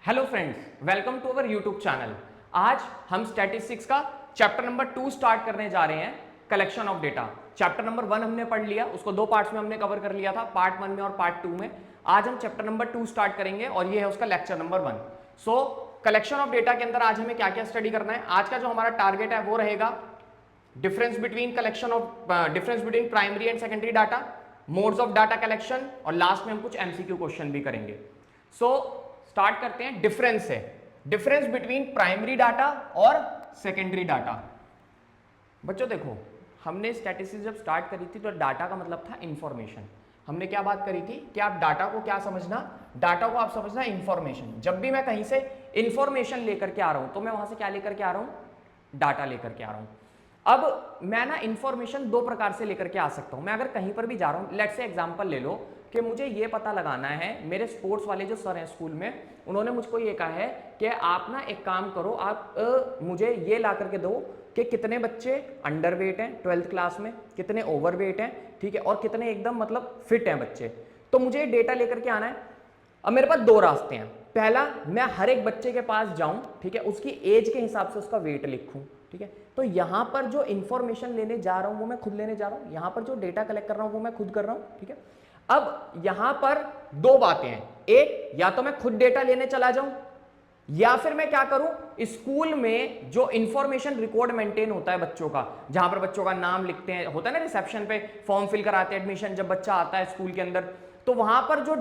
Hello friends, welcome to our YouTube channel. आज हम statistics का चैप्टर नंबर 2 स्टार्ट करने जा रहे हैं, collection of data. Chapter number 1 हमने पढ़ लिया, उसको दो पार्ट्स में हमने कवर कर लिया था, पार्ट 1 में और पार्ट 2 में। आज हम चैप्टर नंबर 2 स्टार्ट करेंगे और ये है उसका lecture number 1। So collection of data के अंदर आज हमें क्या क्या स्टडी करना है। आज का जो हमारा टारगेट है वो रहेगा difference between primary and secondary data, modes of data collection, और लास्ट में हम कुछ एमसीक्यू क्वेश्चन भी करेंगे। सो स्टार्ट करते हैं। डिफरेंस है, डिफरेंस बिटवीन प्राइमरी डाटा और सेकेंडरी डाटा। बच्चों देखो, हमने स्टैटिस्टिक्स जब स्टार्ट करी थी तो डाटा का मतलब था इंफॉर्मेशन। हमने क्या बात करी थी कि आप डाटा को क्या समझना, डाटा को आप समझना इंफॉर्मेशन। जब भी मैं कहीं से इंफॉर्मेशन लेकर के आ रहा हूं तो मैं वहां से क्या लेकर के आ रहा हूं, डाटा लेकर के आ रहा हूं। अब मैं ना इंफॉर्मेशन दो प्रकार से लेकर के आ सकता हूं। मैं अगर कहीं पर भी जा रहा हूं, लेट्स से एग्जांपल ले लो कि मुझे ये पता लगाना है, मेरे स्पोर्ट्स वाले जो सर हैं स्कूल में, उन्होंने मुझको ये कहा है कि आप ना एक काम करो, आप मुझे ये ला करके दो कि कितने बच्चे अंडर वेट हैं 12th क्लास में, कितने ओवर वेट हैं, ठीक है, और कितने एकदम मतलब फिट हैं बच्चे। तो मुझे डेटा लेकर के आना है। अब मेरे पास दो रास्ते हैं। पहला, मैं हर एक बच्चे के पास जाऊं, ठीक है, उसकी एज के हिसाब से उसका वेट लिखूं, ठीक है। तो यहां पर जो इंफॉर्मेशन लेने जा रहा हूं वो मैं खुद लेने जा रहा हूं, यहां पर जो डेटा कलेक्ट कर रहा हूं वो मैं खुद कर रहा हूं, ठीक है। अब यहां पर दो बातें हैं, एक, या तो मैं खुद डेटा लेने चला जाऊं, या फिर मैं क्या करूं, स्कूल में जो इंफॉर्मेशन रिकॉर्ड मेंटेन होता है बच्चों का, जहां पर बच्चों का नाम लिखते हैं, होता है ना रिसेप्शन पे फॉर्म फिल कराते हैं एडमिशन, जब बच्चा आता है स्कूल के अंदर, तो वहां पर जो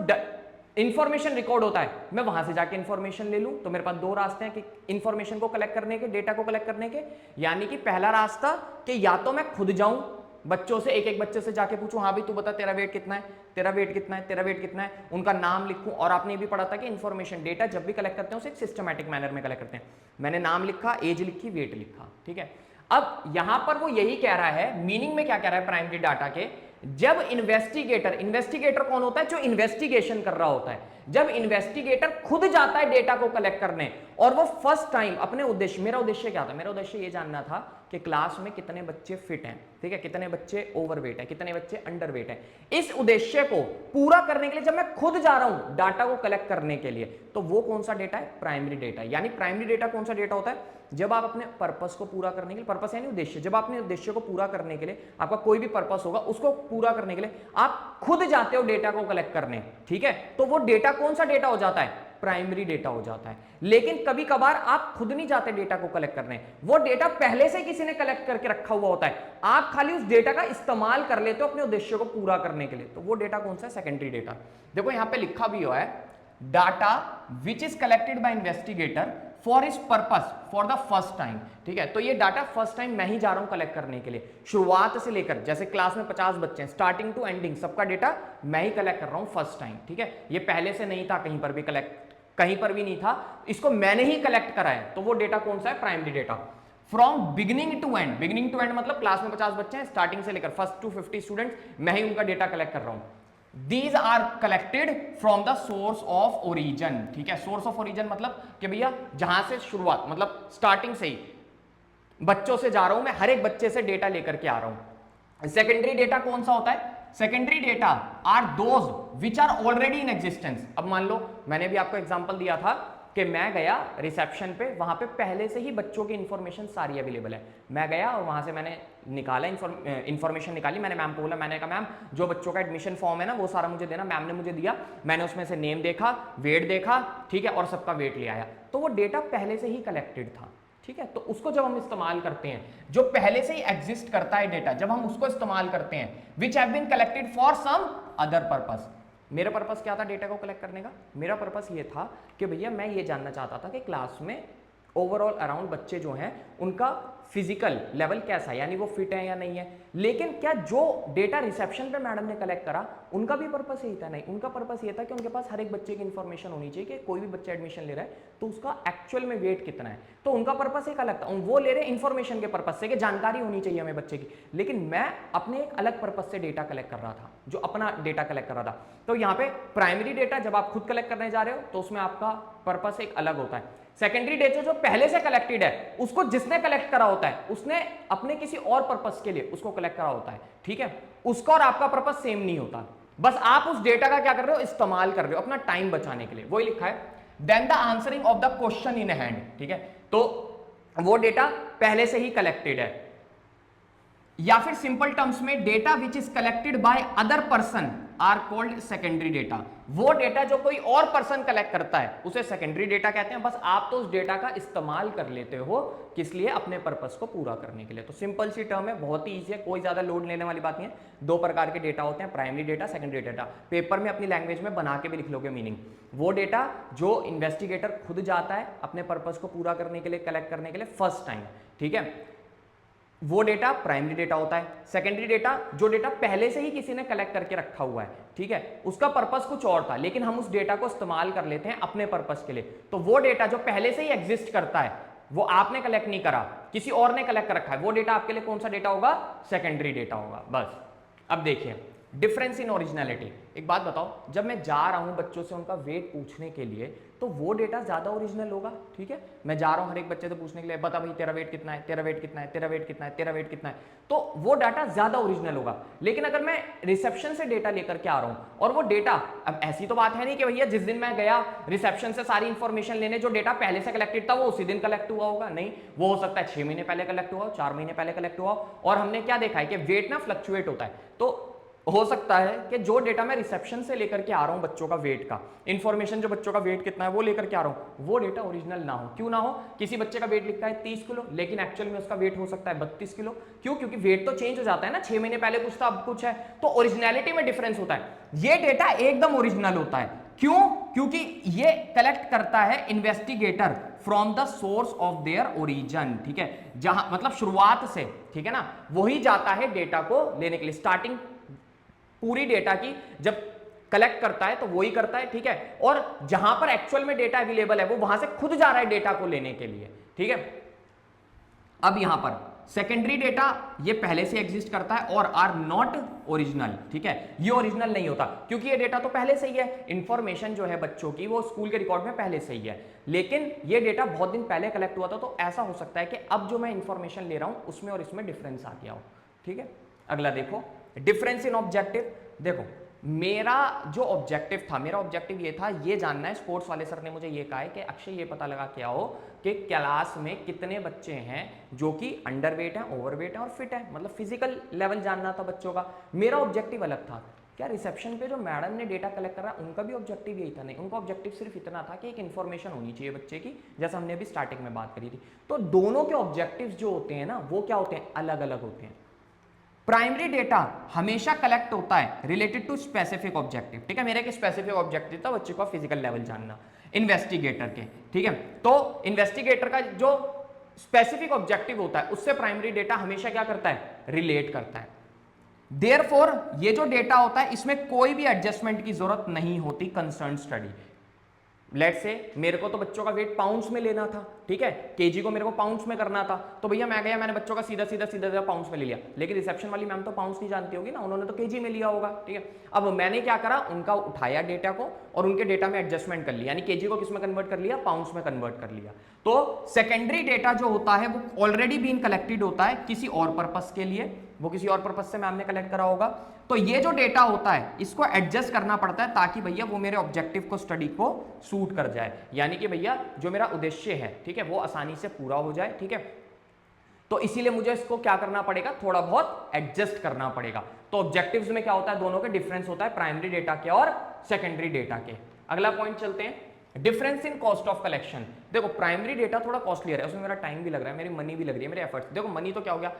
इंफॉर्मेशन रिकॉर्ड होता है, मैं वहां से जाके इंफॉर्मेशन ले लूं। तो मेरे पास दो रास्ते हैं कि इंफॉर्मेशन को कलेक्ट करने के, डेटा को कलेक्ट करने के। यानी कि पहला रास्ता कि या तो मैं खुद जाऊं, बच्चों से एक एक बच्चे से जाके पूछूं, हाँ भाई तू बता तेरा वेट कितना है, तेरा वेट कितना है, तेरा वेट कितना है, उनका नाम लिखूं। और आपने ये भी पढ़ा था कि इंफॉर्मेशन डेटा जब भी कलेक्ट करते हैं उसे एक सिस्टमैटिक मैनर में कलेक्ट करते हैं। मैंने नाम लिखा, एज लिखी, वेट लिखा, ठीक है। अब यहां पर वो यही कह रहा है, मीनिंग में क्या कह रहा है प्राइमरी डाटा के, जब इन्वेस्टिगेटर कौन होता है, जो इन्वेस्टिगेशन कर रहा होता है, जब इन्वेस्टिगेटर खुद जाता है डेटा को कलेक्ट करने, और वो फर्स्ट टाइम अपने उद्देश्य, मेरा उद्देश्य क्या था, मेरा उद्देश्य ये जानना था कि क्लास में कितने बच्चे फिट हैं, ठीक है, कितने बच्चे ओवरवेट है, कितने बच्चे अंडरवेट है। इस उद्देश्य को पूरा करने के लिए जब मैं खुद जा रहा हूं डाटा को कलेक्ट करने के लिए, तो वो कौन सा डेटा है, प्राइमरी डेटा। यानी प्राइमरी डेटा कौन सा डेटा होता है, जब आप अपने पर्पस को पूरा करने के लिए, पर्पस यानी उद्देश्य, जब आप अपने उद्देश्य को पूरा करने के लिए, आपका कोई भी पर्पस होगा उसको पूरा करने के लिए आप खुद जाते हो डेटा को कलेक्ट करने, ठीक है, तो वो डेटा कौन सा डेटा हो जाता है, प्राइमरी डेटा हो जाता है। लेकिन कभी कभार आप खुद नहीं जाते डेटा को कलेक्ट करने, वो डेटा पहले से किसी ने कलेक्ट करके रखा हुआ होता है, आप खाली उस डेटा का इस्तेमाल कर लेते हो अपने उद्देश्य को पूरा करने के लिए, तो वो डेटा कौन सा है, सेकेंडरी डेटा। देखो यहां पे लिखा भी हुआ है, data which is collected by investigator for इस purpose for the first time, ठीक है। तो ये डाटा फर्स्ट टाइम मैं ही जा रहा हूं कलेक्ट करने के लिए, शुरुआत से लेकर, जैसे क्लास में 50 बच्चे हैं, स्टार्टिंग टू एंडिंग सबका डेटा मैं ही कलेक्ट कर रहा हूं फर्स्ट टाइम, ठीक है। ये पहले से नहीं था, कहीं पर भी कलेक्ट, कहीं पर भी नहीं था, इसको मैंने ही कलेक्ट करा है, तो वो डेटा कौन सा है, primary data. From beginning to end, beginning to end मतलब क्लास में 50 बच्चे हैं, स्टार्टिंग से लेकर फर्स्ट टू 50 स्टूडेंट्स, मैं ही उनका डेटा कलेक्ट कर रहा हूं। These are collected from the source of origin, ठीक है। सोर्स ऑफ ओरिजिन मतलब कि भैया जहां से शुरुआत, मतलब स्टार्टिंग से ही बच्चों से जा रहा हूं मैं, हर एक बच्चे से डेटा लेकर के आ रहा हूं। सेकेंडरी डेटा कौन सा होता है, secondary data are those which are already in existence. अब मान लो मैंने भी आपको एग्जांपल दिया था कि मैं गया रिसेप्शन पे, वहां पे पहले से ही बच्चों की इंफॉर्मेशन सारी अवेलेबल है, मैं गया और वहां से मैंने निकाला इंफॉर्मेशन निकाली, मैंने मैम को बोला, मैंने कहा मैम जो बच्चों का एडमिशन फॉर्म है ना वो सारा मुझे देना, मैम ने मुझे दिया, मैंने उसमें से नेम देखा, वेट देखा, ठीक है, और सबका वेट ले आया, तो वो डेटा पहले से ही कलेक्टेड था, ठीक है। तो उसको जब हम इस्तेमाल करते हैं, जो पहले से ही एग्जिस्ट करता है डेटा, जब हम उसको इस्तेमाल करते हैं, which have been collected for some other purpose. मेरा पर्पस क्या था डेटा को कलेक्ट करने का, मेरा पर्पस ये था कि भैया मैं ये जानना चाहता था कि क्लास में ओवरऑल अराउंड बच्चे जो हैं उनका फिजिकल लेवल कैसा है, यानी वो फिट है या नहीं है। लेकिन क्या जो डेटा रिसेप्शन पे मैडम ने कलेक्ट करा उनका भी पर्पस यही था, नहीं, उनका पर्पस ये था कि उनके पास हर एक बच्चे की इंफॉर्मेशन होनी चाहिए कि कोई भी बच्चा एडमिशन ले रहा है तो उसका एक्चुअल में वेट कितना है, तो उनका पर्पस एक अलग था, वो ले रहे इंफॉर्मेशन के पर्पस से कि जानकारी होनी चाहिए हमें बच्चे की। लेकिन मैं अपने एक अलग पर्पस से डेटा कलेक्ट कर रहा था, जो अपना डेटा कलेक्ट कर रहा था। तो यहाँ पे प्राइमरी डेटा जब आप खुद कलेक्ट करने जा रहे हो तो उसमें आपका पर्पस एक अलग होता है। सेकेंडरी डेटा जो पहले से कलेक्टेड है, उसको जिसने कलेक्ट करा होता है उसने अपने किसी और पर्पस के लिए उसको कलेक्ट करा होता है, ठीक है, उसका और आपका पर्पस सेम नहीं होता, बस आप उस डेटा का क्या कर रहे हो, इस्तेमाल कर रहे हो अपना टाइम बचाने के लिए। वही लिखा है then the answering of the question in hand, ठीक है, तो वो डेटा पहले से ही कलेक्टेड है। या फिर सिंपल टर्म्स में data which is collected by other person are called secondary data. वो डेटा जो कोई और पर्सन कलेक्ट करता है उसे सेकेंडरी डेटा कहते हैं। बस आप तो उस डेटा का इस्तेमाल कर लेते हो, किस लिए, अपने पर्पस को पूरा करने के लिए। तो सिंपल सी टर्म है, बहुत ही ईजी है, कोई ज्यादा लोड लेने वाली बात नहीं है। दो प्रकार के डेटा होते हैं, primary data, secondary data. Paper में अपनी लैंग्वेज में बना के भी लिख लोगे मीनिंग। वो डेटा जो इन्वेस्टिगेटर खुद जाता है अपने पर्पस को पूरा करने के लिए, कलेक्ट करने के लिए फर्स्ट टाइम, ठीक है, वो डेटा प्राइमरी डेटा होता है। सेकेंडरी डेटा जो डेटा पहले से ही किसी ने कलेक्ट करके रखा हुआ है, ठीक है, उसका पर्पस कुछ और था लेकिन हम उस डेटा को इस्तेमाल कर लेते हैं अपने पर्पस के लिए। तो वो डेटा जो पहले से ही एग्जिस्ट करता है, वो आपने कलेक्ट नहीं करा, किसी और ने कलेक्ट कर रखा है, वो डेटा आपके लिए कौन सा डेटा होगा, सेकेंडरी डेटा होगा। बस अब देखिए डिफरेंस इन ओरिजिनलिटी। एक बात बताओ, जब मैं जा रहा हूं बच्चों से उनका वेट पूछने के लिए, तो वो डेटा ज्यादा ओरिजिनल होगा, ठीक है। मैं जा रहा हूं हर एक बच्चे से पूछने के लिए, बता भाई तेरा वेट कितना है, तेरा वेट कितना है, तेरा वेट कितना है, तेरा वेट कितना है, तो वो डाटा ज्यादा ओरिजिनल होगा। लेकिन अगर मैं रिसेप्शन से डेटा लेकर के आ रहा हूं और वो डेटा, अब ऐसी तो बात है नहीं कि भैया जिस दिन मैं गया रिसेप्शन से सारी इंफॉर्मेशन लेने, जो डेटा पहले से कलेक्टेड था वो उसी दिन कलेक्ट हुआ होगा, नहीं, वो हो सकता है 6 महीने पहले कलेक्ट हुआ हो, 4 महीने पहले कलेक्ट हुआ हो। और हमने क्या देखा है कि वेट ना फ्लक्चुएट होता है। तो हो सकता है कि जो डेटा मैं रिसेप्शन से लेकर के आ रहा हूं बच्चों का वेट का इंफॉर्मेशन, जो बच्चों का वेट कितना है वो लेकर के आ रहा हूं, वो डेटा ओरिजिनल ना हो। क्यों ना हो, किसी बच्चे का वेट लिखा है 30 किलो लेकिन एक्चुअल में उसका वेट हो सकता है 32 किलो। क्यों, क्योंकि वेट तो चेंज हो जाता है ना, 6 महीने पहले कुछ था अब कुछ है, तो ओरिजिनलिटी में डिफरेंस होता है। ये डेटा एकदम ओरिजिनल होता है। क्यों, क्योंकि ये कलेक्ट करता है investigator from the source of their origin, ठीक है, जहां मतलब शुरुआत से, ठीक है ना, वही जाता है डेटा को लेने के लिए। स्टार्टिंग पूरी डेटा की जब कलेक्ट करता है तो वही करता है, ठीक है, और जहां पर एक्चुअल में डेटा अवेलेबल है वो वहां से खुद जा रहा है डेटा को लेने के लिए, ठीक है। अब यहां पर सेकेंडरी डेटा ये पहले से एग्जिस्ट करता है और आर नॉट ओरिजिनल, ठीक है, ये ओरिजिनल नहीं होता क्योंकि ये डेटा तो पहले से ही है। इंफॉर्मेशन जो है बच्चों की वो स्कूल के रिकॉर्ड में पहले से ही है, लेकिन ये डेटा बहुत दिन पहले कलेक्ट हुआ था। तो ऐसा हो सकता है कि अब जो मैं इंफॉर्मेशन ले रहा हूं उसमें और इसमें डिफरेंस आ गया हो, ठीक है। अगला देखो डिफरेंस इन ऑब्जेक्टिव। देखो मेरा जो ऑब्जेक्टिव था, मेरा ऑब्जेक्टिव ये था, ये जानना है, स्पोर्ट्स वाले सर ने मुझे ये कहा है कि अक्षय ये पता लगा के आओ कि क्लास में कितने बच्चे हैं जो कि अंडरवेट हैं, ओवरवेट हैं और फिट हैं, मतलब फिजिकल लेवल जानना था बच्चों का। मेरा ऑब्जेक्टिव अलग था। क्या रिसेप्शन पे जो मैडम ने डेटा कलेक्ट करा उनका भी ऑब्जेक्टिव यही था? नहीं, उनका ऑब्जेक्टिव सिर्फ इतना था कि एक इन्फॉर्मेशन होनी चाहिए बच्चे की, जैसा हमने अभी स्टार्टिंग में बात करी थी। तो दोनों के ऑब्जेक्टिव्स जो होते हैं ना वो क्या होते हैं, अलग अलग होते हैं। प्राइमरी डेटा हमेशा कलेक्ट होता है रिलेटेड टू स्पेसिफिक ऑब्जेक्टिव, ठीक है, मेरा एक स्पेसिफिक ऑब्जेक्टिव था बच्चे को फिजिकल लेवल जानना इन्वेस्टिगेटर के, ठीक है। तो इन्वेस्टिगेटर का जो स्पेसिफिक ऑब्जेक्टिव होता है उससे प्राइमरी डेटा हमेशा क्या करता है, रिलेट करता है। देयरफॉर ये जो डेटा होता है इसमें कोई भी एडजस्टमेंट की जरूरत नहीं होती कंसर्न स्टडी। लेट्स से मेरे को तो बच्चों का वेट पाउंड्स में लेना था, ठीक है, केजी को मेरे को पाउंड्स में करना था, तो भैया मैं गया, मैंने बच्चों का सीधा सीधा पाउंड्स में ले लिया। लेकिन रिसेप्शन वाली मैम तो पाउंड्स नहीं जानती होगी ना, उन्होंने तो केजी में लिया होगा, ठीक है। अब मैंने क्या करा, उनका उठाया डेटा को और उनके डेटा में एडजस्टमेंट कर लिया, यानी केजी को किस में कन्वर्ट कर लिया, पाउंड्स में कन्वर्ट कर लिया। तो सेकेंडरी डेटा जो होता है वो ऑलरेडी बीन कलेक्टेड होता है किसी और पर्पस के लिए, वो किसी और पर्पस से मैम ने कलेक्ट करा होगा। तो ये जो डेटा होता है इसको एडजस्ट करना पड़ता है ताकि भैया वो मेरे ऑब्जेक्टिव को, स्टडी को सूट कर जाए, यानी कि भैया जो मेरा उद्देश्य है, ठीक है, वो आसानी से पूरा हो जाए, ठीक है। तो इसीलिए मुझे इसको क्या करना पड़ेगा, थोड़ा बहुत एडजस्ट करना पड़ेगा। तो ऑब्जेक्टिव्स में क्या होता है, दोनों के डिफरेंस होता है, प्राइमरी डेटा के और सेकेंडरी डेटा के। अगला पॉइंट चलते हैं, difference in cost of collection. देखो प्राइमरी डेटा थोड़ा कॉस्टलियर है, उसमें मेरा टाइम भी लग रहा है, मेरी मनी भी लग रही है, मेरे एफर्ट्स। देखो मनी तो क्या हो गया,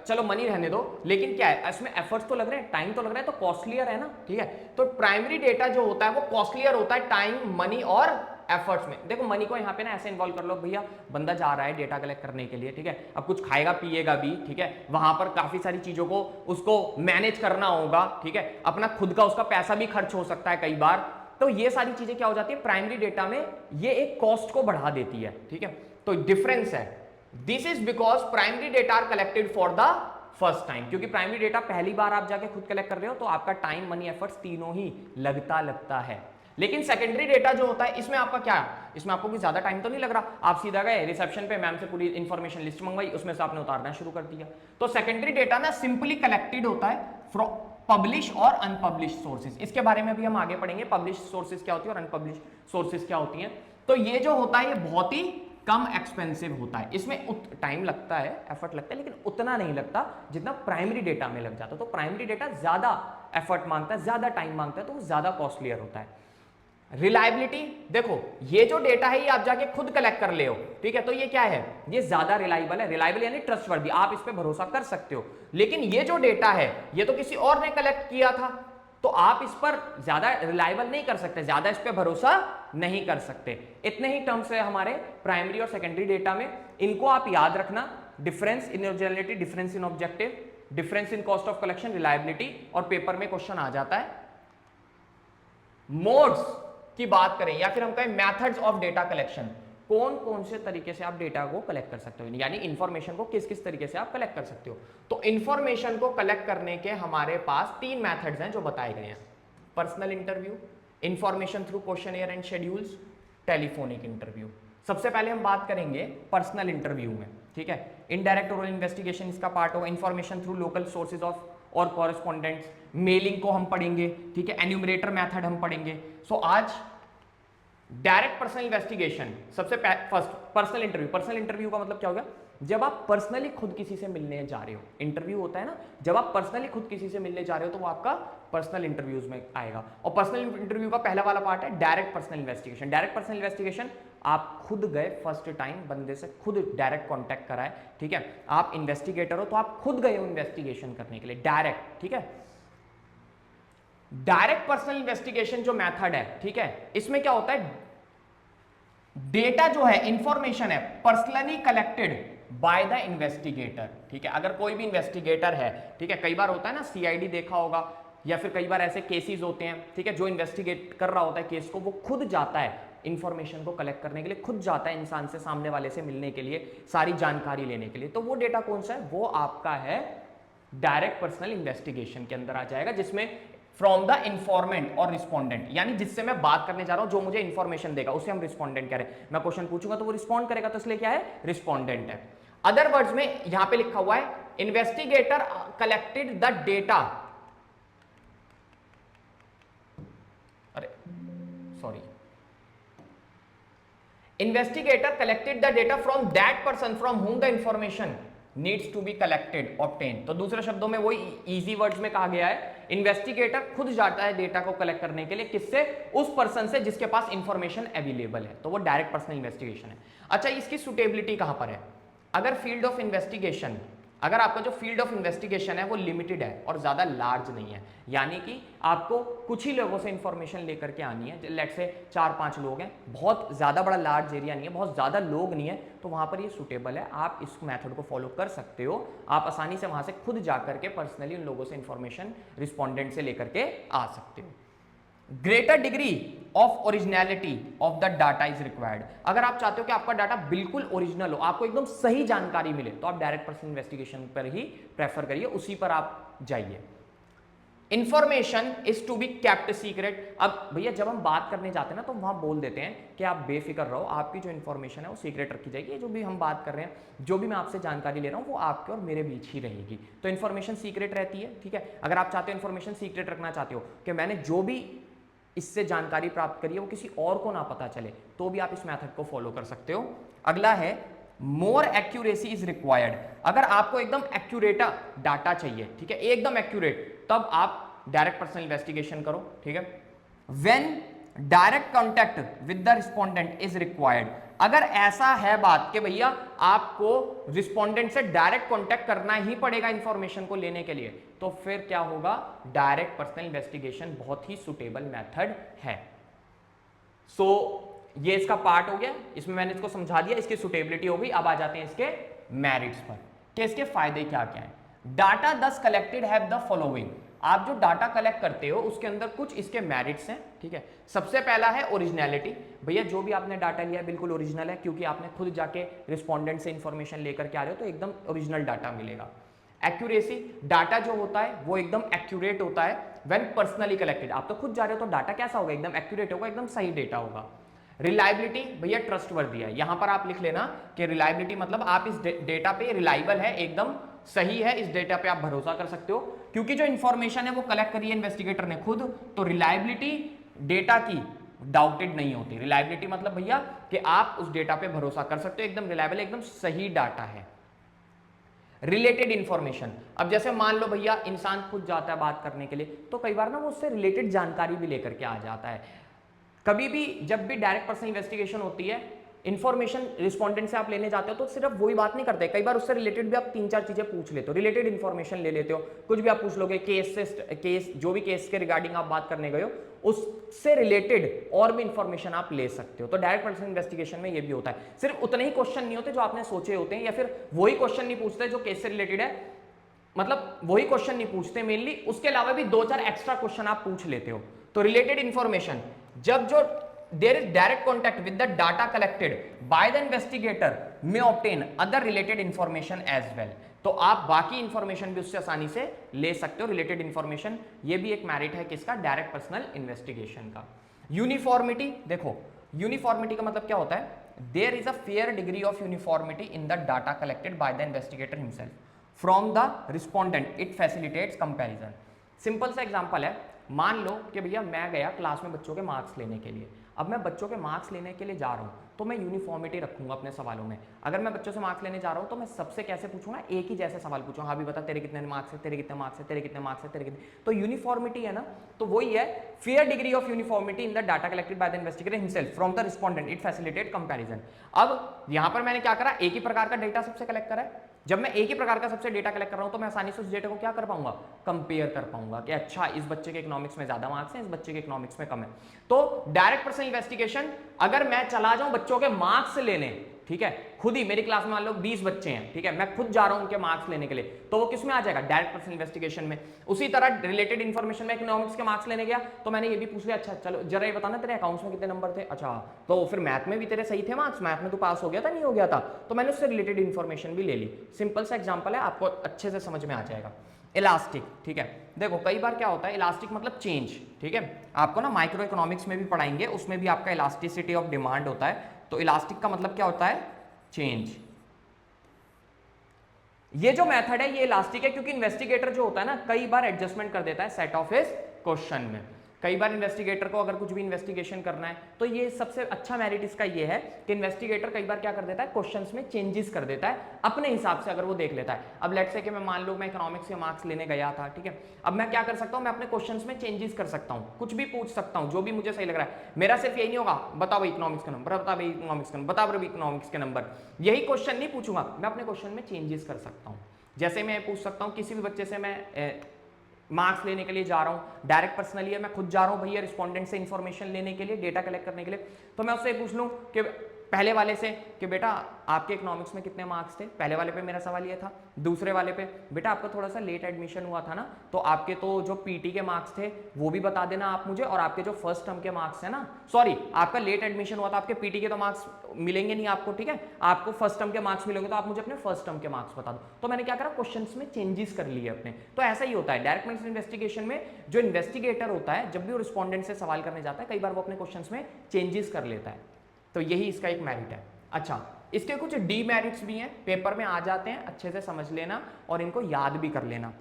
चलो मनी रहने दो, लेकिन क्या है इसमें एफर्ट्स तो लग रहे हैं, टाइम तो लग रहा है, तो कॉस्टलियर है ना, ठीक है। तो प्राइमरी डेटा जो होता है वो कॉस्टलियर होता है टाइम, मनी और एफर्ट्स में। देखो मनी को यहाँ पे ना ऐसे इन्वॉल्व कर लो, भैया बंदा जा रहा है डेटा कलेक्ट करने के लिए, ठीक है, अब कुछ खाएगा पिएगा भी, ठीक है, वहां पर काफी सारी चीजों को उसको मैनेज करना होगा, ठीक है, अपना खुद का उसका पैसा भी खर्च हो सकता है कई बार। तो ये सारी चीजें क्या हो जाती है प्राइमरी डेटा में, ये एक कॉस्ट को बढ़ा देती है, ठीक है। तो डिफरेंस है, this is because primary data are collected for the first time, क्योंकि प्राइमरी डेटा पहली बार आप जाके खुद कलेक्ट कर रहे हो तो आपका टाइम, मनी, एफर्ट्स तीनों ही लगता है। लेकिन सेकेंडरी डेटा जो होता है इसमें आपका क्या है, इसमें आपको कोई ज्यादा टाइम तो नहीं लग रहा, आप सीधा गए रिसेप्शन पे, मैम से पूरी इंफॉर्मेशन लिस्ट मंगवाई, उसमें से आपने उतारना शुरू कर दिया। तो सेकेंडरी डेटा ना सिंपली कलेक्टेड होता है फ्रॉम पब्लिश और अनपब्लिश सोर्सेज। इसके बारे में भी हम आगे पढ़ेंगे, पब्लिश सोर्सेज क्या होती है और अनपब्लिश सोर्सेज क्या होती हैं। तो ये जो होता है ये बहुत ही कम एक्सपेंसिव होता है, इसमें टाइम लगता है, एफर्ट लगता है, लेकिन उतना नहीं लगता जितना प्राइमरी डेटा में लग जाता है। तो प्राइमरी डेटा ज्यादा एफर्ट मांगता है, ज्यादा टाइम मांगता है, तो वो ज्यादा कॉस्टलियर होता है। रिलायबिलिटी, देखो ये जो डेटा है ये आप जाके खुद कलेक्ट कर ले हो, ठीक है, तो ये क्या है, ये ज्यादा रिलायबल है। रिलायबल यानी ट्रस्टवर्दी, आप इस पे भरोसा कर सकते हो। लेकिन ये जो डेटा है ये तो किसी और ने कलेक्ट किया था, तो आप इस पर ज्यादा रिलायबल नहीं कर सकते, ज्यादा इस पे भरोसा नहीं कर सकते। इतने ही टर्म्स है हमारे प्राइमरी और सेकेंडरी डेटा में, इनको आप याद रखना। Difference in originality, difference in objective, difference in cost of collection, reliability, और पेपर में क्वेश्चन आ जाता है। मोड्स की बात करें या फिर हम कहें मेथड्स ऑफ डेटा कलेक्शन, कौन कौन से तरीके से आप डेटा को कलेक्ट कर सकते हो, यानी इंफॉर्मेशन को किस किस तरीके से आप कलेक्ट कर सकते हो। तो इंफॉर्मेशन को कलेक्ट करने के हमारे पास 3 मेथड्स हैं जो बताए गए हैं। Personal interview, information through questionnaire and schedules, telephonic interview. सबसे पहले हम बात करेंगे पर्सनल इंटरव्यू में, ठीक है। इनडायरेक्ट ओरल इन्वेस्टिगेशन इसका पार्ट होगा। Information through local sources of और कॉरेस्पॉन्डेंट्स, मेलिंग को हम पढ़ेंगे, ठीक है। एन्यूमरेटर मेथड हम पढ़ेंगे। सो आज डायरेक्ट पर्सनल इन्वेस्टिगेशन, सबसे first personal interview. Personal interview का मतलब क्या होगा, जब आप पर्सनली खुद किसी से मिलने जा रहे हो। इंटरव्यू होता है ना, जब आप पर्सनली खुद किसी से मिलने जा रहे हो तो वो आपका पर्सनल इंटरव्यूज में आएगा। और पर्सनल इंटरव्यू का पहला वाला पार्ट है direct personal investigation. Direct personal investigation, आप खुद गए फर्स्ट टाइम, बंदे से खुद डायरेक्ट कांटेक्ट कराए, ठीक है। आप इन्वेस्टिगेटर हो तो आप खुद गए हो इन्वेस्टिगेशन करने के लिए, डायरेक्ट, ठीक है। डायरेक्ट पर्सनल इन्वेस्टिगेशन जो मेथड है, ठीक है, इसमें क्या होता है, डेटा जो है, इंफॉर्मेशन है, personally collected by the investigator, ठीक है। अगर कोई भी इन्वेस्टिगेटर है, ठीक है, कई बार होता है ना, सीआईडी देखा होगा, या फिर कई बार ऐसे केसेस होते हैं, ठीक है, जो इन्वेस्टिगेट कर रहा होता है केस को, वो खुद जाता है इंफॉर्मेशन को कलेक्ट करने के लिए, खुद जाता है इंसान से, सामने वाले से मिलने के लिए, सारी जानकारी लेने के लिए। तो वो डेटा कौन सा है, वो आपका है डायरेक्ट पर्सनल इन्वेस्टिगेशन के अंदर आ जाएगा, जिसमें फ्रॉम द इंफॉर्मेंट और रिस्पोंडेंट, यानी जिससे मैं बात करने जा रहा हूं, जो मुझे इंफॉर्मेशन देगा, उसे हम रिस्पोंडेंट कह रहे हैं। मैं क्वेश्चन पूछूंगा तो वो रिस्पॉन्ड करेगा, तो इसलिए क्या है, रिस्पोंडेंट है। अदर वर्ड्स में यहां पे लिखा हुआ है, इन्वेस्टिगेटर कलेक्टेड द डेटा, अरे sorry, investigator collected the data from that person from whom the information needs to be collected, obtain. तो दूसरे शब्दों में वही इजी वर्ड्स में कहा गया है, इन्वेस्टिगेटर खुद जाता है डेटा को कलेक्ट करने के लिए, किससे, उस पर्सन से जिसके पास इंफॉर्मेशन अवेलेबल है। तो वो डायरेक्ट पर्सनल इन्वेस्टिगेशन है। अच्छा, इसकी सुटेबिलिटी कहां पर है, अगर फील्ड ऑफ इन्वेस्टिगेशन, अगर आपका जो फील्ड ऑफ इन्वेस्टिगेशन है वो लिमिटेड है और ज्यादा लार्ज नहीं है, यानी कि आपको कुछ ही लोगों से इंफॉर्मेशन लेकर के आनी है, लेट से 4-5 लोग हैं, बहुत ज्यादा बड़ा लार्ज एरिया नहीं है, बहुत ज्यादा लोग नहीं है, तो वहां पर ये सुटेबल है, आप इस मेथड को फॉलो कर सकते हो। आप आसानी से वहां से खुद जाकर के पर्सनली उन लोगों से इंफॉर्मेशन रिस्पोंडेंट से लेकर के आ सकते हो। Greater degree of originality of the data is required, अगर आप चाहते हो कि आपका डाटा बिल्कुल ओरिजिनल हो, आपको एकदम सही जानकारी मिले, तो आप डायरेक्ट पर्सनल इन्वेस्टिगेशन पर ही प्रेफर करिए, उसी पर आप जाइए। Information is to be kept secret, अब भैया जब हम बात करने जाते हैं ना, तो वहां बोल देते हैं कि आप बेफिक्र रहो, आपकी जो इंफॉर्मेशन है वो सीक्रेट रखी जाएगी, जो भी हम बात कर रहे हैं, जो भी मैं आपसे जानकारी ले रहा हूं, वो आपके और मेरे बीच ही रहेगी। तो इंफॉर्मेशन सीक्रेट रहती है, ठीक है। अगर आप चाहते हो इंफॉर्मेशन सीक्रेट रखना चाहते हो कि मैंने जो भी इससे जानकारी प्राप्त करी है वो किसी और को ना पता चले, तो भी आप इस मेथड को फॉलो कर सकते हो। अगला है मोर एक्यूरेसी इज रिक्वायर्ड, अगर आपको एकदम एक्यूरेट डाटा चाहिए, ठीक है, एकदम एक्यूरेट, तब आप डायरेक्ट पर्सनल इन्वेस्टिगेशन करो, ठीक है। When direct contact with the respondent is required, अगर ऐसा है बात कि भैया आपको रिस्पोंडेंट से डायरेक्ट कांटेक्ट करना ही पड़ेगा इंफॉर्मेशन को लेने के लिए, तो फिर क्या होगा, डायरेक्ट पर्सनल इन्वेस्टिगेशन बहुत ही सुटेबल मेथड है। सो ये इसका पार्ट हो गया, इसमें मैंने इसको समझा दिया, इसकी सुटेबिलिटी हो गई। अब आ जाते हैं इसके मेरिट्स पर कि इसके फायदे क्या क्या हैं। डाटा दस कलेक्टेड हैव द फॉलोइंग, आप जो डाटा कलेक्ट करते हो उसके अंदर कुछ इसके मेरिट्स हैं, ठीक है। सबसे पहला है ओरिजिनलिटी, भैया जो भी आपने डाटा लिया है बिल्कुल ओरिजिनल है, क्योंकि आपने खुद जाके रिस्पोंडेंट से इंफॉर्मेशन लेकर के आ रहे हो, तो एकदम ओरिजिनल डाटा मिलेगा। एक्यूरेसी, डाटा जो होता है वो एकदम एक्यूरेट होता है व्हेन पर्सनली कलेक्टेड, आप तो खुद जा रहे हो तो डाटा कैसा होगा, एकदम एक्यूरेट होगा, एकदम सही डेटा होगा। रिलायबिलिटी, भैया ट्रस्टवर्दी है, यहां पर आप लिख लेना कि रिलायबिलिटी मतलब आप इस डेटा पे रिलायबल है, एकदम सही है, इस डेटा पे आप भरोसा कर सकते हो, क्योंकि जो इंफॉर्मेशन है वो कलेक्ट करी है इन्वेस्टिगेटर ने खुद, तो रिलायबिलिटी डेटा की डाउटेड नहीं होती। रिलायबिलिटी मतलब भैया कि आप उस डेटा पे भरोसा कर सकते हो, एकदम रिलायबल, एकदम सही डाटा है। रिलेटेड इंफॉर्मेशन, अब जैसे मान लो भैया इंसान खुद जाता है बात करने के लिए, तो कई बार ना वो उससे रिलेटेड जानकारी भी लेकर के आ जाता है। कभी भी जब भी डायरेक्ट पर्सनल इन्वेस्टिगेशन होती है, इन्फॉर्मेशन रिस्पॉन्डेंट से आप लेने जाते हो तो सिर्फ वही बात नहीं करते, कई बार उससे रिलेटेड भी आप 3-4 चीजें पूछ लेते हो, रिलेटेड इन्फॉर्मेशन ले लेते हो, कुछ भी आप पूछ लोगे, केस जो भी केस के रिगार्डिंग आप बात करने गए हो उससे रिलेटेड और भी इंफॉर्मेशन आप ले सकते हो। तो डायरेक्ट पर्सनल इन्वेस्टिगेशन में ये भी होता है। सिर्फ उतने ही क्वेश्चन नहीं होते जो आपने सोचे होते हैं, या फिर वही क्वेश्चन नहीं पूछते जो केस से रिलेटेड है, मतलब वही क्वेश्चन नहीं पूछते मेनली, उसके अलावा भी 2-4 एक्स्ट्रा क्वेश्चन आप पूछ लेते हो। तो रिलेटेड इंफॉर्मेशन, जब जो there is direct contact with the data collected by the investigator may obtain other related information as well, तो आप बाकी इंफॉर्मेशन भी उससे आसानी से ले सकते हो, रिलेटेड इंफॉर्मेशन। ये भी एक मेरिट है किसका, डायरेक्ट पर्सनल इन्वेस्टिगेशन का। यूनिफॉर्मिटी, देखो यूनिफॉर्मिटी का मतलब क्या होता है, there is a fair degree of uniformity in the data collected by the investigator himself from the respondent, it facilitates comparison. Simple सा एग्जांपल है, मान लो कि भैया मैं गया क्लास में बच्चों के मार्क्स लेने के लिए, अब मैं बच्चों के मार्क्स लेने के लिए जा रहा हूँ, तो मैं यूनिफॉर्मिटी रखूंगा अपने सवालों में। अगर मैं बच्चों से मार्क्स लेने जा रहा हूँ तो मैं सबसे कैसे पूछूंगा, एक ही जैसे सवाल पूछूंगा, हाँ भी बता तेरे कितने मार्क्स है, तेरे कितने मार्क्स है, तेरे कितने मार्क्स है, तेरे कितने, तो यूनिफॉर्मिटी है ना, तो वही है fair degree of uniformity in the data collected by the investigator himself from the respondent, it facilitate comparison. अब यहां पर मैंने क्या करा, एक ही प्रकार का डेटा सबसे कलेक्ट करा है। जब मैं एक ही प्रकार का सबसे डेटा कलेक्ट कर रहा हूं तो मैं आसानी से उस डेटा को क्या कर पाऊंगा, कंपेयर कर पाऊंगा कि अच्छा इस बच्चे के इकोनॉमिक्स में ज्यादा मार्क्स हैं, इस बच्चे के इकोनॉमिक्स में कम है। तो डायरेक्ट पर्सनल इन्वेस्टिगेशन, अगर मैं चला जाऊं बच्चों के मार्क्स लेने, ठीक है, खुद ही मेरी क्लास में मान लो 20 बच्चे हैं, ठीक है, मैं खुद जा रहा हूं उनके मार्क्स लेने के लिए, तो वो किस में आ जाएगा, डायरेक्ट पर्सनल इन्वेस्टिगेशन में। उसी तरह रिलेटेड इन्फॉर्मेशन में इकोनॉमिक्स के मार्क्स लेने गया तो मैंने ये भी पूछ लिया, अच्छा चलो जरा ये बताना तेरे अकाउंट्स में कितने नंबर थे, अच्छा तो फिर मैथ में भी तेरे सही थे मार्क्स, मैथ में तो पास हो गया था नहीं हो गया था, तो मैंने उससे रिलेटेड इन्फॉर्मेशन भी ले ली। सिंपल सा एग्जाम्पल है, आपको अच्छे से समझ में आ जाएगा। इलास्टिक, ठीक है, देखो कई बार क्या होता है, इलास्टिक मतलब चेंज, ठीक है, आपको ना माइक्रो इकोनॉमिक्स में भी पढ़ाएंगे, उसमें भी आपका इलास्टिसिटी ऑफ डिमांड होता है। तो इलास्टिक का मतलब क्या होता है, चेंज। ये जो मेथड है ये इलास्टिक है क्योंकि इन्वेस्टिगेटर जो होता है ना कई बार एडजस्टमेंट कर देता है सेट ऑफ हिज क्वेश्चन में। कई बार इन्वेस्टिगेटर को अगर कुछ भी इन्वेस्टिगेशन करना है तो ये सबसे अच्छा मेरिट इसका ये है कि इन्वेस्टिगेटर कई बार क्या कर देता है, क्वेश्चंस में चेंजेस कर देता है अपने हिसाब से, अगर वो देख लेता है। अब लेट्स से कि मैं मान लो मैं इकोनॉमिक्स के मार्क्स लेने गया था, ठीक है, अब मैं क्या कर सकता हूँ, मैं अपने क्वेश्चंस में चेंजेस कर सकता हूँ, कुछ भी पूछ सकता हूँ जो भी मुझे सही लग रहा है। मेरा सिर्फ यही नहीं होगा, बताओ भाई इकोनॉमिक्स का नंबर, बता भाई इकोनॉमिक्स का नंबर, बता भाई इकोनॉमिक्स के नंबर, यही क्वेश्चन नहीं पूछूंगा, मैं अपने क्वेश्चन में चेंजेस कर सकता हूँ। जैसे मैं पूछ सकता हूँ किसी भी बच्चे से, मैं मार्क्स लेने के लिए जा रहा हूं, डायरेक्ट पर्सनली है, मैं खुद जा रहा हूं भैया रिस्पोंडेंट से इंफॉर्मेशन लेने के लिए, डेटा कलेक्ट करने के लिए, तो मैं उससे पूछ लूं कि पहले वाले से कि बेटा आपके इकोनॉमिक्स में कितने मार्क्स थे, पहले वाले पे मेरा सवाल ये था। दूसरे वाले पे बेटा आपका थोड़ा सा लेट एडमिशन हुआ था ना, तो आपके तो जो पीटी के मार्क्स थे वो भी बता देना आप मुझे, और आपके जो फर्स्ट टर्म के मार्क्स है ना, सॉरी आपका लेट एडमिशन हुआ था, आपके पीटी के तो मार्क्स मिलेंगे नहीं आपको, ठीक है, आपको फर्स्ट टर्म के मार्क्स मिलेंगे, तो आप मुझे अपने फर्स्ट टर्म के मार्क्स बता दो। तो मैंने क्या करा, क्वेश्चंस में चेंजेस कर लिए अपने। तो ऐसा ही होता है डायरेक्ट पर्सनल इन्वेस्टिगेशन में, जो इन्वेस्टिगेटर होता है जब भी वो रिस्पोंडेंट से सवाल करने जाता है कई बार वो अपने क्वेश्चंस में चेंजेस कर लेता है, तो यही इसका एक मेरिट है। अच्छा, इसके कुछ डीमेरिट्स भी हैं, पेपर में आ जाते हैं, अच्छे से समझ लेना और इनको याद भी कर लेना।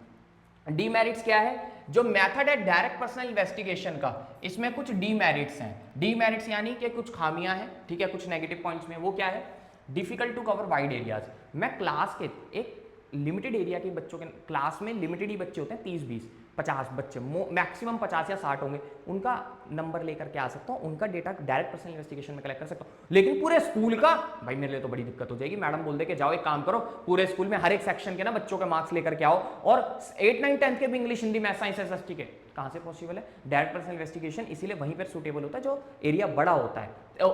डीमेरिट्स क्या है, जो मेथड है डायरेक्ट पर्सनल इन्वेस्टिगेशन का, इसमें कुछ डीमेरिट्स हैं। डीमेरिट्स यानी कि कुछ खामियां हैं, ठीक है, कुछ नेगेटिव पॉइंट्स में। वो क्या है, difficult to cover wide areas. मैं क्लास के एक लिमिटेड एरिया के बच्चों के, क्लास में लिमिटेड ही बच्चे होते हैं, 30-20 50 बच्चे, मैक्सिमम 50 या 60 होंगे, उनका नंबर लेकर के आ सकता हूँ, उनका डेटा डायरेक्ट पर्सनल इन्वेस्टिगेशन में कलेक्ट कर सकता हूँ। लेकिन पूरे स्कूल का भाई मेरे लिए तो बड़ी दिक्कत हो जाएगी। मैडम बोल दे के जाओ एक काम करो, पूरे स्कूल में हर एक सेक्शन के ना बच्चों के मार्क्स लेकर के आओ, और 8, 9, 10 के भी English, Hindi, math, science, SST के, कहाँ से पॉसिबल है। डायरेक्ट पर्सनल इन्वेस्टिगेशन इसीलिए वहीं पर सूटेबल होता है जो एरिया बड़ा होता है,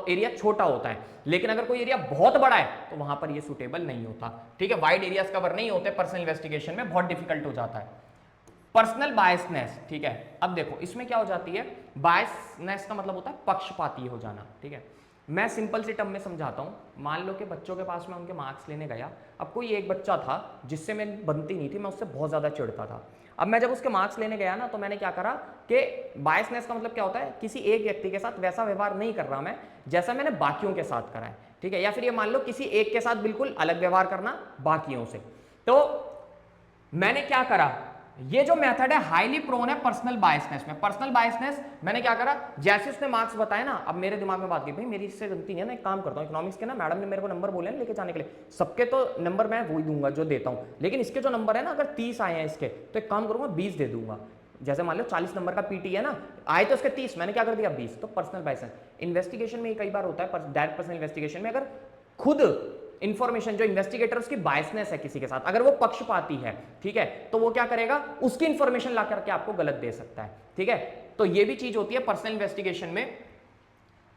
एरिया छोटा होता है। लेकिन अगर कोई एरिया बहुत बड़ा है तो वहां पर ये सूटेबल नहीं होता, ठीक है, वाइड एरियाज कवर नहीं होते पर्सनल इन्वेस्टिगेशन में, बहुत डिफिकल्ट हो जाता है। पर्सनल बायसनेस, ठीक है, अब देखो इसमें क्या हो जाती है, बायसनेस का मतलब होता है पक्षपाती हो जाना, ठीक है। मैं सिंपल सी टर्म में समझाता हूं, मान लो कि बच्चों के पास में उनके मार्क्स लेने गया, अब कोई एक बच्चा था जिससे मैं बनती नहीं थी, मैं उससे बहुत ज्यादा चिढ़ता था। अब मैं जब उसके मार्क्स लेने गया ना, तो मैंने क्या करा कि बायसनेस का मतलब क्या होता है, किसी एक व्यक्ति के साथ वैसा व्यवहार नहीं कर रहा मैं जैसा मैंने बाकियों के साथ करा है, ठीक है, या फिर ये मान लो किसी एक के साथ बिल्कुल अलग व्यवहार करना बाकियों से। तो मैंने क्या करा, ये जो मेथड है हाईली प्रोन है पर्सनल बायसनेस में। पर्सनल बायसनेस मैंने क्या करा, जैसे उसने मार्क्स बताए ना, अब मेरे दिमाग में बात की भाई मेरी इससे गलती नहीं है ना, एक काम करता हूँ इकोनॉमिक्स के ना मैडम ने मेरे को नंबर बोले लेके जाने के लिए, सबके तो नंबर मैं वही दूंगा जो देता हूँ, लेकिन इसके जो नंबर है ना अगर 30 आए हैं इसके तो एक काम करूंगा 20 दे दूंगा। जैसे मान लो 40 नंबर का पीटी है ना, आए तो उसके 30, मैंने क्या कर दिया 20। तो पर्सनल बायसनेस इन्वेस्टिगेशन में कई बार होता है, डायरेक्ट पर्सनल इन्वेस्टिगेशन में अगर खुद इंफॉर्मेशन जो इन्वेस्टिगेटर उसकी बायसनेस है किसी के साथ, अगर वो पक्षपाती है, ठीक है, तो वो क्या करेगा, उसकी इंफॉर्मेशन ला करके आपको गलत दे सकता है, ठीक है। तो ये भी चीज होती है पर्सनल इन्वेस्टिगेशन में।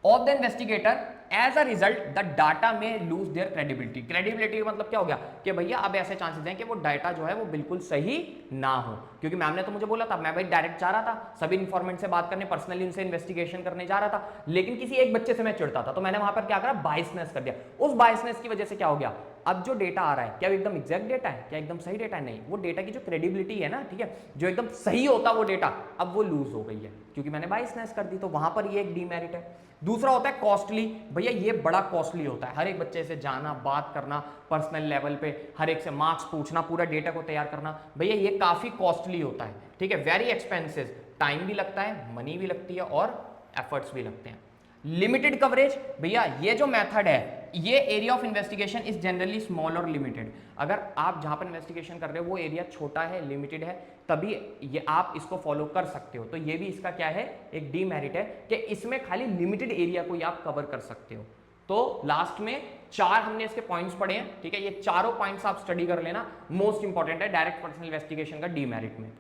Of the investigator as a result the data may lose their credibility. Credibility का मतलब क्या हो गया कि भैया अब ऐसे चांसेस हैं कि वो डाटा जो है वो बिल्कुल सही ना हो, क्योंकि मैम ने तो मुझे बोला था, मैं भाई डायरेक्ट जा रहा था सभी इन्फॉर्मेंट से बात करने, पर्सनली उनसे इन्वेस्टिगेशन करने जा रहा था, लेकिन किसी एक बच्चे से मैं चिढ़ता था, तो मैंने वहां पर क्या करा, बायसनेस कर दिया। उस बायसनेस की वजह से क्या हो गया, अब जो डेटा आ रहा है क्या एकदम एग्जैक्ट डेटा है, क्या एकदम सही डेटा है, नहीं, वो डेटा की जो क्रेडिबिलिटी है ना, ठीक है, जो एकदम सही होता वो डेटा अब वो लूज हो गई है क्योंकि मैंने बायसनेस कर दी, तो वहां पर ये एक डीमेरिट है। दूसरा होता है कॉस्टली। भैया ये बड़ा कॉस्टली होता है, हर एक बच्चे से जाना, बात करना, पर्सनल लेवल पे हर एक से मार्क्स पूछना, पूरा डेटा को तैयार करना, भैया ये काफी कॉस्टली होता है, ठीक है, वेरी एक्सपेंसिव, टाइम भी लगता है, मनी भी लगती है और एफर्ट्स भी लगते हैं। लिमिटेड कवरेज, भैया ये जो मेथड है, ये area of investigation is generally small और लिमिटेड। अगर आप जहां पर इन्वेस्टिगेशन कर रहे हो वो एरिया छोटा है, लिमिटेड है, तभी ये आप इसको फॉलो कर सकते हो। तो ये भी इसका क्या है, एक डीमेरिट है कि इसमें खाली लिमिटेड एरिया को ही आप कवर कर सकते हो। तो लास्ट में 4 हमने इसके पॉइंट्स पढ़े हैं, ठीक है, ये चारों पॉइंट्स आप स्टडी कर लेना, मोस्ट इंपॉर्टेंट है डायरेक्ट पर्सनल इन्वेस्टिगेशन का डीमेरिट में।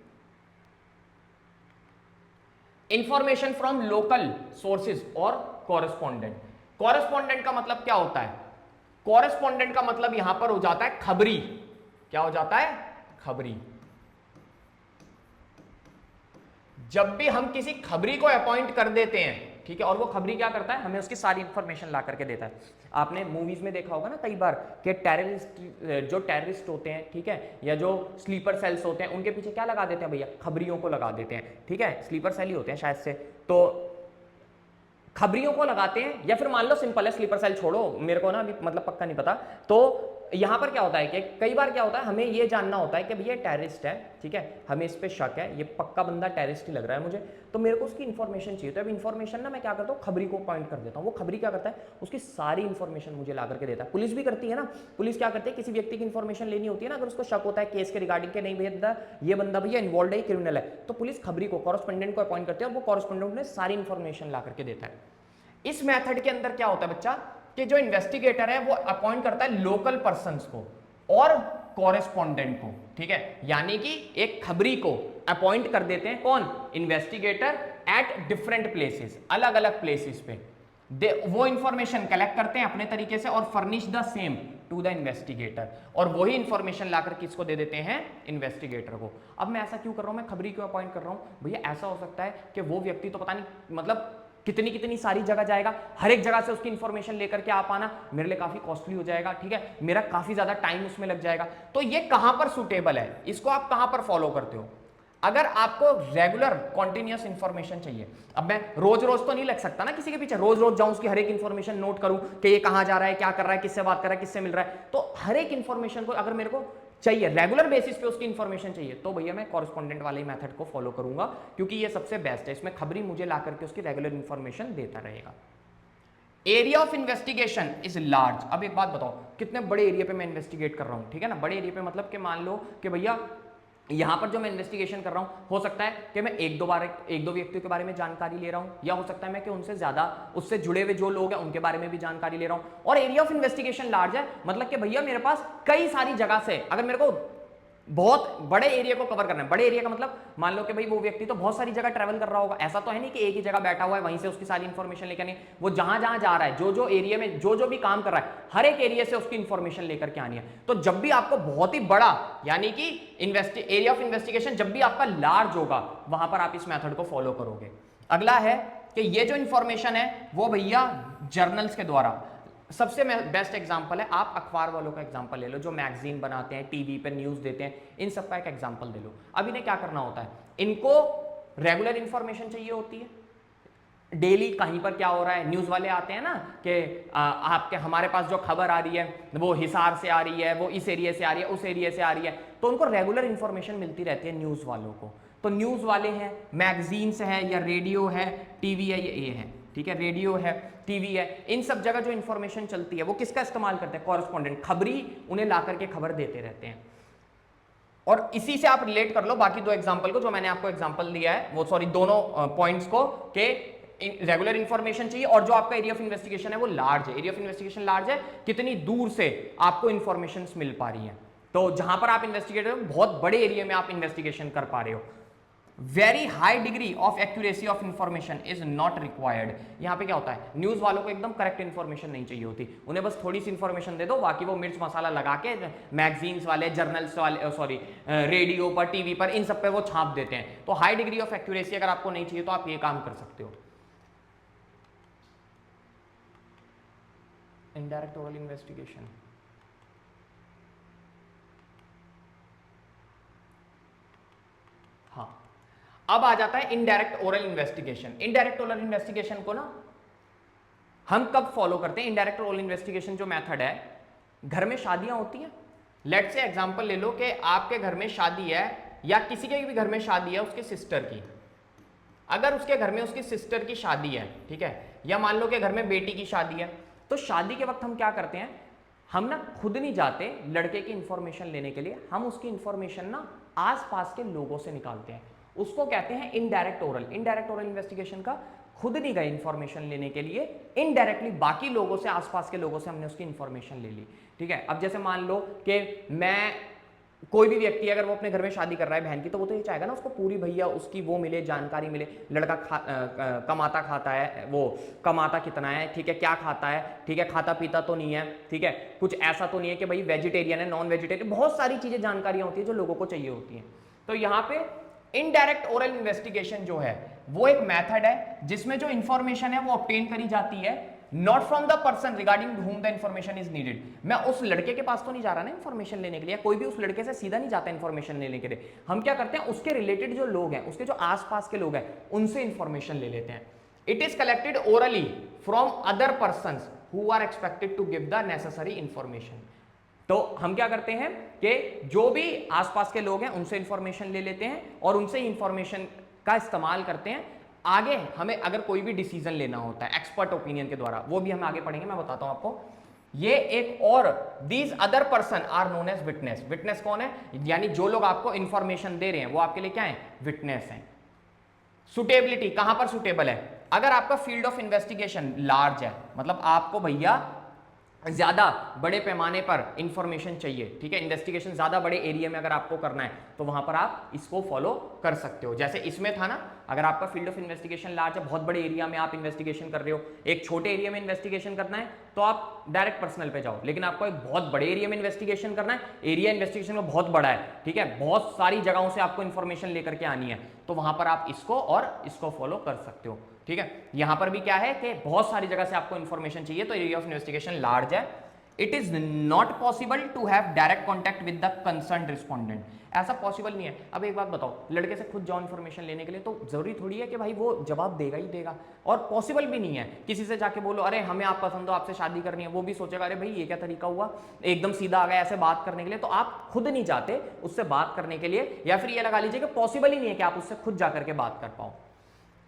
इंफॉर्मेशन फ्रॉम लोकल सोर्सेज और कॉरेस्पॉन्डेंट। कॉरेस्पॉन्डेंट का मतलब क्या होता है, कॉरेस्पॉन्डेंट का मतलब यहां पर हो जाता है खबरी। क्या हो जाता है, खबरी। जब भी हम किसी खबरी को अपॉइंट कर देते हैं, ठीक है, और वो खबरी क्या करता है, हमें उसकी सारी इंफॉर्मेशन ला करके देता है। आपने मूवीज में देखा होगा ना कई बार कि टेररिस्ट, जो टेररिस्ट होते हैं, ठीक है, या जो स्लीपर सेल्स होते हैं, उनके पीछे क्या लगा देते हैं भैया, खबरियों को लगा देते हैं, ठीक है, स्लीपर सेल ही होते हैं शायद से, तो खबरियों को लगाते हैं, या फिर मान लो सिंपल है, स्लीपर सेल छोड़ो, मेरे को ना अभी मतलब पक्का नहीं पता। तो यहां पर क्या होता है कि कई बार क्या होता है, हमें ये जानना होता है कि भैया टेररिस्ट है, ठीक है, हमें इस पे शक है, ये पक्का बंदा टेररिस्ट ही लग रहा है मुझे, तो मेरे को उसकी इन्फॉर्मेशन चाहिए। तो अब इन्फॉर्मेशन ना मैं क्या करता हूँ, खबरी को पॉइंट कर देता हूँ, वो खबरी क्या करता है, उसकी सारी इन्फॉर्मेशन मुझे ला करके देता है। पुलिस भी करती है ना, पुलिस क्या करती है, किसी व्यक्ति की इन्फॉर्मेशन लेनी होती है ना, अगर उसको शक होता है केस के रिगार्डिंग के, नहीं भैया ये बंदा भैया इन्वॉल्व है, क्रिमिनल है, तो पुलिस खबरी को, कॉरेस्पोंडेंट को अपॉइंट करती है, और वो कॉरेस्पोंडेंट ने सारी इन्फॉर्मेशन ला करके देता है। इस मेथड के अंदर क्या होता है बच्चा, कि जो इन्वेस्टिगेटर है वो अपॉइंट करता है लोकल पर्संस को और कॉरेस्पॉन्डेंट को, ठीक है, यानी कि एक खबरी को अपॉइंट कर देते हैं, कौन, इन्वेस्टिगेटर, एट डिफरेंट प्लेसेस, अलग अलग प्लेसेस पे वो इंफॉर्मेशन कलेक्ट करते हैं अपने तरीके से और furnish the same to the investigator, और वही इंफॉर्मेशन लाकर किसको दे देते हैं, इन्वेस्टिगेटर को। अब मैं ऐसा क्यों कर रहा हूं, मैं खबरी क्यों अपॉइंट कर रहा हूं, भैया ऐसा हो सकता है कि वो व्यक्ति तो पता नहीं मतलब कितनी कितनी सारी जगह जाएगा, हर एक जगह से उसकी इंफॉर्मेशन लेकर के आ पाना मेरे लिए काफी कॉस्टली हो जाएगा, ठीक है, मेरा काफी ज्यादा टाइम उसमें लग जाएगा। तो ये कहां पर सुटेबल है, इसको आप कहां पर फॉलो करते हो, अगर आपको रेगुलर कॉन्टिन्यूअस इंफॉर्मेशन चाहिए। अब मैं रोज रोज तो नहीं लग सकता ना किसी के पीछे, रोज रोज जाऊं उसकी हर एक इंफॉर्मेशन नोट करूं कि ये कहां जा रहा है, क्या कर रहा है, किससे बात कर रहा है, किससे मिल रहा है, तो हर एक इंफॉर्मेशन को अगर मेरे को चाहिए, रेगुलर बेसिस पे उसकी इंफॉर्मेशन चाहिए, तो भैया मैं कॉरेस्पॉन्डेंट वाले मेथड को फॉलो करूंगा, क्योंकि ये सबसे बेस्ट है, इसमें खबरी मुझे ला करके उसकी रेगुलर इंफॉर्मेशन देता रहेगा। Area of investigation is large. अब एक बात बताओ, कितने बड़े एरिया पे मैं इन्वेस्टिगेट कर रहा हूं, ठीक है ना, बड़े एरिया पे मतलब कि मान लो कि भैया यहां पर जो मैं इन्वेस्टिगेशन कर रहा हूं, हो सकता है कि मैं एक दो व्यक्तियों के बारे में जानकारी ले रहा हूं, या हो सकता है मैं कि उनसे ज्यादा उससे जुड़े हुए जो लोग हैं उनके बारे में भी जानकारी ले रहा हूं, और एरिया ऑफ इन्वेस्टिगेशन लार्ज है, मतलब कि भैया मेरे पास कई सारी जगह से अगर मेरे को बहुत बड़े एरिया को कवर करना है, बड़े एरिया का मतलब मान लो कि भाई वो व्यक्ति तो बहुत सारी जगह ट्रैवल कर रहा होगा, ऐसा तो है नहीं कि एक ही जगह बैठा हुआ है वहीं से उसकी सारी इंफॉर्मेशन लेकर नहीं, वो जहां जहां जा रहा है, जो जो एरिया में जो जो भी काम कर रहा है, हर एक एरिया से उसकी इंफॉर्मेशन लेकर के आनी है। तो जब भी आपको बहुत ही बड़ा यानी कि एरिया ऑफ इन्वेस्टिगेशन जब भी आपका लार्ज होगा, वहां पर आप इस मेथड को फॉलो करोगे। अगला है कि ये जो इंफॉर्मेशन है वो भैया जर्नल्स के द्वारा, सबसे बेस्ट एग्जांपल है, आप अखबार वालों का एग्जांपल ले लो, जो मैगजीन बनाते हैं, टीवी पे न्यूज़ देते हैं, इन सब का एक एग्जांपल ले लो। अब इन्हें क्या करना होता है, इनको रेगुलर इंफॉर्मेशन चाहिए होती है, डेली कहीं पर क्या हो रहा है, न्यूज़ वाले आते हैं ना कि आपके हमारे पास जो खबर आ रही है वो हिसार से आ रही है, वो इस एरिया से आ रही है, उस एरिया से आ रही है, तो उनको रेगुलर इंफॉर्मेशन मिलती रहती है न्यूज़ वालों को। तो न्यूज़ वाले हैं, मैगजीन्स है या रेडियो है, टीवी है, ये है, ठीक है, रेडियो है, टीवी है, इन सब जगह जो इंफॉर्मेशन चलती है वो किसका इस्तेमाल करते हैं, कॉरेस्पॉन्डेंट, खबरी उन्हें ला करके खबर देते रहते हैं। और इसी से आप रिलेट कर लो बाकी दो एग्जांपल को जो मैंने आपको एग्जांपल दिया है, वो सॉरी दोनों पॉइंट्स को, कि रेगुलर इंफॉर्मेशन चाहिए और जो आपका एरिया ऑफ इन्वेस्टिगेशन है वो लार्ज है, एरिया ऑफ इन्वेस्टिगेशन लार्ज है, कितनी दूर से आपको इंफॉर्मेशन मिल पा रही है। तो जहां पर आप इन्वेस्टिगेट हो बहुत बड़े एरिया में आप इन्वेस्टिगेशन कर पा रहे हो। Very high degree of accuracy of information is not required. यहां पे क्या होता है, न्यूज वालों को एकदम करेक्ट इंफॉर्मेशन नहीं चाहिए होती, उन्हें बस थोड़ी सी इंफॉर्मेशन दे दो, बाकी वो मिर्च मसाला लगा के मैगजीन्स वाले, जर्नल्स वाले, सॉरी रेडियो पर, टीवी पर, इन सब पे वो छाप देते हैं। तो हाई डिग्री ऑफ एक्यूरेसी अगर आपको नहीं चाहिए तो आप ये काम कर सकते हो। इनडायरेक्ट ओरल इन्वेस्टिगेशन, हाँ, अब आ जाता है indirect oral investigation. Indirect oral investigation को ना हम कब फॉलो करते हैं, इनडायरेक्ट ओरल इन्वेस्टिगेशन जो मेथड है, घर में शादियां होती हैं, लेट से एग्जांपल ले लो कि आपके घर में शादी है या किसी के भी घर में शादी है उसके सिस्टर की, अगर उसके घर में उसकी सिस्टर की शादी है, ठीक है, या मान लो कि घर में बेटी की शादी है, तो शादी के वक्त हम क्या करते हैं, हम ना खुद नहीं जाते लड़के की इंफॉर्मेशन लेने के लिए, हम उसकी इंफॉर्मेशन ना आसपास के लोगों से निकालते हैं, उसको कहते हैं indirect oral. Indirect oral investigation का खुद नहीं गए इंफॉर्मेशन लेने के लिए, इनडायरेक्टली बाकी लोगों से, आसपास के लोगों से हमने उसकी इंफॉर्मेशन ले ली, ठीक है। अब जैसे मान लो कि मैं, कोई भी व्यक्ति अगर वो अपने घर में शादी कर रहा है बहन की, तो वो तो ये चाहेगा ना उसको पूरी भैया उसकी वो मिले, जानकारी मिले, लड़का कमाता खाता है, वो कमाता कितना है, ठीक है, क्या खाता है, ठीक है, खाता पीता तो नहीं है, ठीक है, कुछ ऐसा तो नहीं है कि भाई वेजिटेरियन है, नॉन वेजिटेरियन, बहुत सारी चीजें, जानकारियां होती है जो लोगों को चाहिए होती हैं। तो यहाँ पे इनडायरेक्ट ओरल इन्वेस्टिगेशन जो है वो एक मेथड है जिसमें जो इंफॉर्मेशन है वो ऑब्टेन करी जाती है not from the person regarding whom the information is needed. मैं उस लड़के के पास तो नहीं जा रहा ना इंफॉर्मेशन लेने के लिए, कोई भी उस लड़के से सीधा नहीं जाता इंफॉर्मेशन लेने के लिए, हम क्या करते हैं उसके रिलेटेड जो लोग हैं, उसके जो आसपास के लोग हैं, उनसे इंफॉर्मेशन ले लेते हैं। It is collected orally from other person who are expected to give the necessary information. तो हम क्या करते हैं कि जो भी आसपास के लोग हैं उनसे इंफॉर्मेशन ले लेते हैं और उनसे इंफॉर्मेशन का इस्तेमाल करते हैं। आगे हमें अगर कोई भी डिसीजन लेना होता है एक्सपर्ट ओपिनियन के द्वारा, वो भी हम आगे पढ़ेंगे, मैं बताता हूं आपको। ये एक और these other person are known as witness. Witness कौन है, यानी जो लोग आपको इंफॉर्मेशन दे रहे हैं वो आपके लिए क्या है, विटनेस है। सुटेबिलिटी, कहां पर सुटेबल है, अगर आपका फील्ड ऑफ इन्वेस्टिगेशन लार्ज है, मतलब आपको भैया ज्यादा बड़े पैमाने पर इंफॉर्मेशन चाहिए, ठीक है, इन्वेस्टिगेशन ज्यादा बड़े एरिया में अगर आपको करना है तो वहां पर आप इसको फॉलो कर सकते हो। जैसे इसमें था ना, अगर आपका फील्ड ऑफ इन्वेस्टिगेशन लार्ज है, बहुत बड़े एरिया में आप इन्वेस्टिगेशन कर रहे हो, एक छोटे एरिया में इन्वेस्टिगेशन करना है तो आप डायरेक्ट पर्सनल पे जाओ, लेकिन आपको एक बहुत बड़े एरिया में इन्वेस्टिगेशन करना है, एरिया इन्वेस्टिगेशन में बहुत बड़ा है, ठीक है, बहुत सारी जगहों से आपको इन्फॉर्मेशन लेकर के आनी है, तो वहां पर आप इसको और इसको फॉलो कर सकते हो, ठीक है। यहां पर भी क्या है कि बहुत सारी जगह से आपको इंफॉर्मेशन चाहिए तो एरिया ऑफ इन्वेस्टिगेशन लार्ज है। It is not possible to have direct contact with the concern respondent, ऐसा पॉसिबल नहीं है। अब एक बात बताओ, लड़के से खुद जाओ इन्फॉर्मेशन लेने के लिए तो जरूरी थोड़ी है कि भाई वो जवाब देगा ही देगा, और पॉसिबल भी नहीं है किसी से जाके बोलो अरे हमें आप पसंद हो, आपसे शादी करनी है, वो भी सोचेगा अरे भाई ये क्या तरीका हुआ, एकदम सीधा आ गया ऐसे बात करने के लिए। तो आप खुद नहीं जाते उससे बात करने के लिए, या फिर ये लगा लीजिए कि पॉसिबल ही नहीं है कि आप उससे खुद जाकर के बात कर पाओ।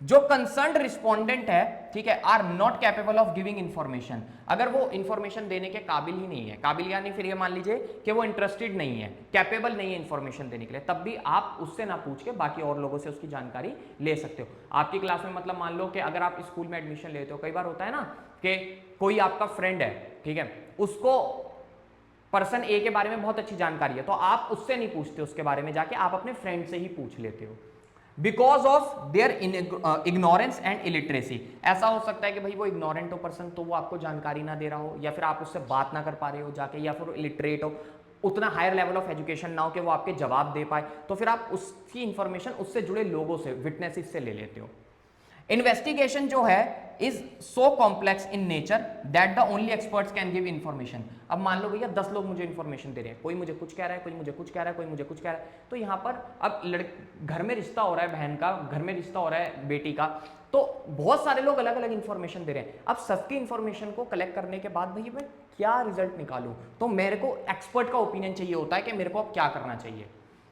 जो कंसर्न्ड रिस्पोंडेंट है, ठीक है, are not capable of giving information, अगर वो इंफॉर्मेशन देने के काबिल ही नहीं है, काबिल यानी फिर ये मान लीजिए कि वो इंटरेस्टेड नहीं है, कैपेबल नहीं है इंफॉर्मेशन देने के लिए, तब भी आप उससे ना पूछ के बाकी और लोगों से उसकी जानकारी ले सकते हो। आपकी क्लास में मतलब मान लो कि अगर आप स्कूल में एडमिशन लेते हो, कई बार होता है ना कि कोई आपका फ्रेंड है, ठीक है, उसको पर्सन ए के बारे में बहुत अच्छी जानकारी है, तो आप उससे नहीं पूछते उसके बारे में जाके, आप अपने फ्रेंड से ही पूछ लेते हो, because of their ignorance and illiteracy. ऐसा हो सकता है कि भाई वो इग्नोरेंट हो पर्सन, तो वो आपको जानकारी ना दे रहा हो, या फिर आप उससे बात ना कर पा रहे हो जाके, या फिर इलिटरेट हो, उतना हायर लेवल ऑफ एजुकेशन ना हो कि वो आपके जवाब दे पाए, तो फिर आप उसकी इंफॉर्मेशन उससे जुड़े लोगों से, विटनेसेस से ले लेते हो। इन्वेस्टिगेशन जो है is so complex in nature that the only experts can give information. अब मान लो भैया 10 लोग मुझे इन्फॉर्मेशन दे रहे हैं, कोई मुझे कुछ कह रहा है, कोई मुझे कुछ कह रहा है, कोई मुझे कुछ कह रहा है, तो यहाँ पर अब घर में रिश्ता हो रहा है बहन का, घर में रिश्ता हो रहा है बेटी का, तो बहुत सारे लोग अलग अलग इंफॉर्मेशन दे रहे हैं। अब सबकी इंफॉर्मेशन को कलेक्ट करने के बाद भाई मैं क्या रिजल्ट निकालूं, तो मेरे को एक्सपर्ट का ओपिनियन चाहिए होता है कि मेरे को अब क्या करना चाहिए।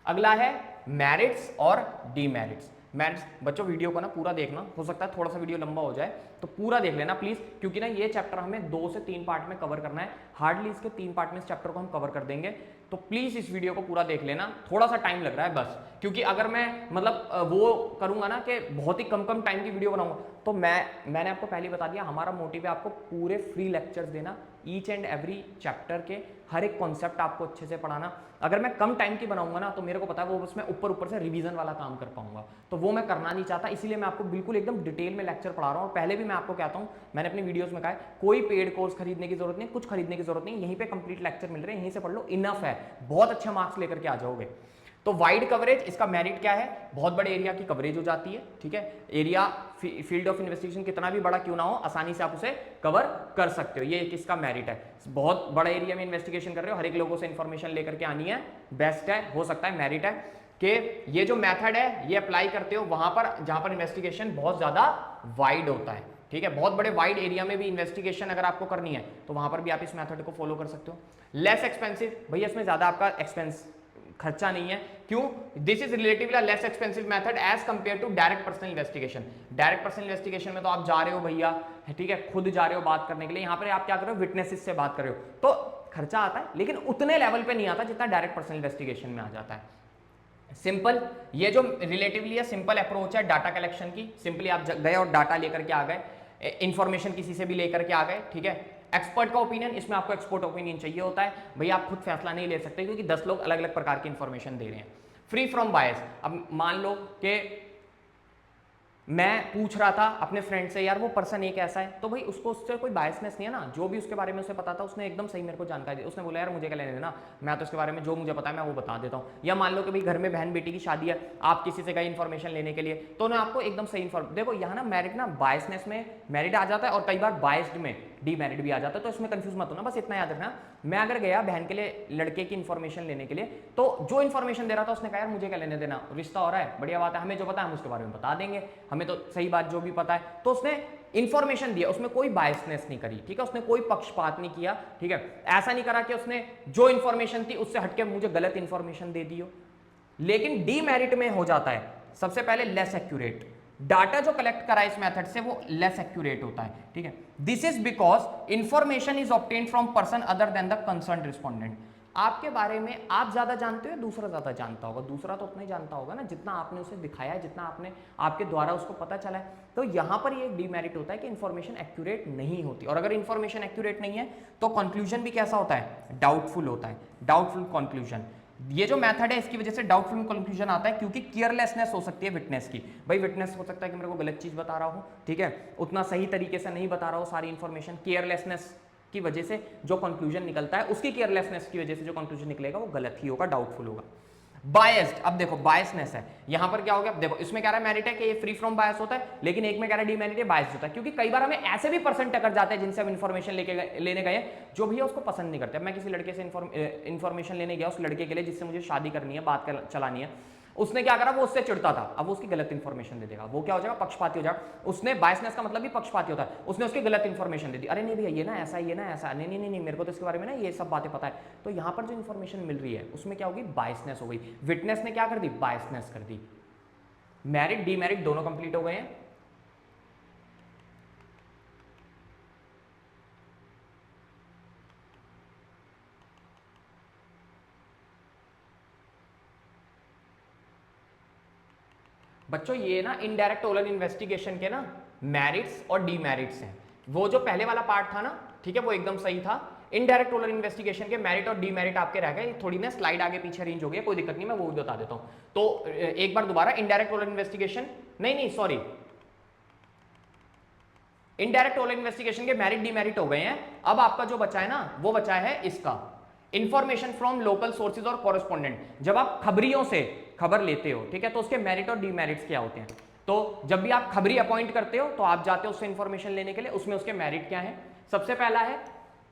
अगला है मेरिट्स और डीमेरिट्स। मेरिट्स बच्चों वीडियो को ना पूरा देखना, हो सकता है थोड़ा सा वीडियो लंबा हो जाए तो पूरा देख लेना प्लीज, क्योंकि ना ये चैप्टर हमें 2 से 3 पार्ट में कवर करना है, हार्डली इसके 3 पार्ट में इस चैप्टर को हम कवर कर देंगे। तो प्लीज इस वीडियो को पूरा देख लेना, थोड़ा सा टाइम लग रहा है बस, क्योंकि अगर मैं मतलब वो करूंगा ना कि बहुत ही कम टाइम की वीडियो बनाऊंगा, तो मैंने आपको पहले बता दिया हमारा मोटिव है आपको पूरे फ्री लेक्चर्स देना, ईच एंड एवरी चैप्टर के हर एक कॉन्सेप्ट आपको अच्छे से पढ़ाना। अगर मैं कम टाइम की बनाऊंगा ना तो मेरे को पता है वो बस मैं ऊपर से रिवीजन वाला काम कर पाऊंगा, तो वो मैं करना नहीं चाहता, इसीलिए मैं आपको बिल्कुल एकदम डिटेल में लेक्चर पढ़ा रहा हूँ। और पहले भी मैं आपको कहता हूँ, मैंने अपनी वीडियोस में कहा है कोई पेड कोर्स खरीदने की जरूरत नहीं, कुछ खरीदने की जरूरत नहीं, यहीं पे कंप्लीट लेक्चर मिल रहे हैं, यहीं से पढ़ लो, इनफ है, बहुत अच्छे मार्क्स लेकर के आ जाओगे। तो वाइड कवरेज, इसका मेरिट क्या है, बहुत बड़े एरिया की कवरेज हो जाती है, ठीक है। एरिया फील्ड ऑफ इन्वेस्टिगेशन कितना भी बड़ा क्यों ना हो, आसानी से आप उसे कवर कर सकते हो, ये एक इसका मेरिट है। बहुत बड़ा एरिया में इन्वेस्टिगेशन कर रहे हो, हर एक लोगों से इंफॉर्मेशन लेकर के आनी है, बेस्ट है, हो सकता है मेरिट है कि ये जो मेथड है ये अप्लाई करते हो वहां पर जहां पर इन्वेस्टिगेशन बहुत ज्यादा वाइड होता है, ठीक है। बहुत बड़े वाइड एरिया में भी इन्वेस्टिगेशन अगर आपको करनी है तो वहां पर भी आप इस मेथड को फॉलो कर सकते हो। लेस एक्सपेंसिव, भैया इसमें ज्यादा आपका एक्सपेंस खर्चा नहीं है, क्यों, this is relatively less expensive method as compare to direct personal investigation. Direct personal investigation में तो आप जा रहे हो भैया, ठीक है, खुद जा रहे हो बात करने के लिए, यहाँ पर आप क्या कर रहे हो, विटनेसेस से बात कर रहे हो, तो खर्चा आता है लेकिन उतने लेवल पे नहीं आता जितना डायरेक्ट पर्सनल इन्वेस्टिगेशन में आ जाता है। सिंपल, ये जो रिलेटिवली सिंपल अप्रोच है डाटा कलेक्शन की, सिंपली आप गए और डाटा लेकर के आ गए, इंफॉर्मेशन किसी से भी लेकर के आ गए, ठीक है। एक्सपर्ट का ओपिनियन, इसमें आपको एक्सपर्ट ओपिनियन चाहिए होता है, भैया आप खुद फैसला नहीं ले सकते क्योंकि 10 लोग अलग अलग प्रकार की इंफॉर्मेशन दे रहे हैं। फ्री फ्रॉम बायस, अब मान लो कि मैं पूछ रहा था अपने फ्रेंड से, यार वो पर्सन एक ऐसा है, तो भाई उसको उससे कोई बायसनेस नहीं है ना, जो भी उसके बारे में उसे पता था उसने एकदम सही मेरे को जानकारी दी, उसने बोला यार मुझे क्या लेने देना, मैं तो इसके बारे में जो मुझे पता है मैं वो बता देता हूँ। या मान लो कि भाई घर में बहन बेटी की शादी है, आप किसी से गए इन्फॉर्मेशन लेने के लिए, तो उन्हें आपको एकदम सही इन्फॉर्मेशन, देखो यहाँ ना मेरिट ना बायसनेस में मेरिट आ जाता है और कई बार बायस्ड में डीमेरिट भी आ जाता है, तो इसमें कंफ्यूज मत होना, बस इतना याद रखना। मैं अगर गया बहन के लिए लड़के की इन्फॉर्मेशन लेने के लिए, तो जो इन्फॉर्मेशन दे रहा था उसने कहा यार मुझे क्या लेने देना, रिश्ता हो रहा है, बढ़िया बात है, हमें जो पता है हम उसके बारे में बता देंगे, हमें तो सही बात जो भी पता है, तो उसने इंफॉर्मेशन दिया, उसमें कोई बायसनेस नहीं करी, ठीक है, उसने कोई पक्षपात नहीं किया, ठीक है, ऐसा नहीं करा कि उसने जो इंफॉर्मेशन थी उससे हटके मुझे गलत इंफॉर्मेशन दे दी हो। लेकिन डीमेरिट में हो जाता है सबसे पहले लेस एक्यूरेट, डाटा जो कलेक्ट करा इस मेथड से वो लेस एक्यूरेट होता है, ठीक है। This is because information is obtained from person other than the concern respondent. आपके बारे में आप ज्यादा जानते हो, दूसरा ज्यादा जानता होगा, दूसरा तो उतना ही जानता होगा ना जितना आपने उसे दिखाया है, जितना आपने आपके द्वारा उसको पता चला है। तो यहां पर ये एक डीमेरिट होता है कि इंफॉर्मेशन एक्यूरेट नहीं होती, और अगर इंफॉर्मेशन एक्यूरेट नहीं है तो कंक्लूजन भी कैसा होता है, डाउटफुल होता है, डाउटफुल कंक्लूजन। ये जो मेथड है इसकी वजह से डाउटफुल कंक्लूजन आता है, क्योंकि केयरलेसनेस हो सकती है विटनेस की, भाई विटनेस हो सकता है कि मेरे को गलत चीज बता रहा हूं, ठीक है, उतना सही तरीके से नहीं बता रहा हूं सारी इंफॉर्मेशन, केयरलेसनेस की वजह से जो कंक्लूजन निकलता है, उसकी केयरलेसनेस की वजह से जो कंक्लूजन निकलेगा वो गलत ही होगा, डाउटफुल होगा। बायस्ड, अब देखो बायसनेस है, यहां पर क्या हो गया, देखो इसमें कह रहा है मेरिट है कि ये फ्री फ्रॉम बायस होता है, लेकिन एक में कह रहा है डीमेरिट है, बायस्ड होता है, क्योंकि कई बार हमें ऐसे भी पर्सन टकर जाते हैं जिनसे हम इंफॉर्मेशन लेने गए जो भैया उसको पसंद नहीं करते। मैं किसी लड़के से इंफॉर्मेशन लेने गया उस लड़के के लिए जिससे मुझे शादी करनी है, बात चलानी है, उसने क्या करा, वो उससे चिढ़ता था, अब वो उसकी गलत इंफॉर्मेशन दे देगा, वो क्या हो जाएगा, पक्षपाती हो जाएगा। उसने बायसनेस का मतलब भी पक्षपाती होता है, उसने उसकी गलत इंफॉर्मेशन दे दी, अरे नहीं भैया ये ना ऐसा, ये ना ऐसा, नहीं नहीं नहीं मेरे को तो इसके बारे में ना ये सब बातें पता है। तो यहां पर जो इंफॉर्मेशन मिल रही है उसमें क्या होगी, बायसनेस हो गई, विटनेस ने क्या कर दी, बायसनेस कर दी। मेरिट डीमेरिट दोनों कंप्लीट हो गए हैं। बच्चों ये ना इनडायरेक्ट ओरल इन्वेस्टिगेशन के ना मेरिट्स और डीमेरिट्स हैं। वो जो पहले वाला पार्ट था ना, ठीक है, वो एकदम सही था। इनडायरेक्ट ओरल इन्वेस्टिगेशन के मेरिट और डीमेरिट आपके रह गए, थोड़ी ना स्लाइड आगे पीछे अरेंज हो गई, कोई दिक्कत नहीं, मैं वो भी बता देता हूं। तो एक बार दोबारा, इनडायरेक्ट ओरल इन्वेस्टिगेशन नहीं सॉरी, इनडायरेक्ट ओरल इन्वेस्टिगेशन के मेरिट डीमेरिट हो गए हैं। अब आपका जो बचा है ना, वो बचा है इसका इंफॉर्मेशन फ्रॉम लोकल सोर्सेज और कॉरेस्पॉन्डेंट। जब आप खबरियों से खबर लेते हो, ठीक है, तो उसके मेरिट और डीमेरिट्स क्या होते हैं। तो जब भी आप खबरी अपॉइंट करते हो तो आप जाते हो उससे इंफॉर्मेशन लेने के लिए, उसमें उसके मेरिट क्या है। सबसे पहला है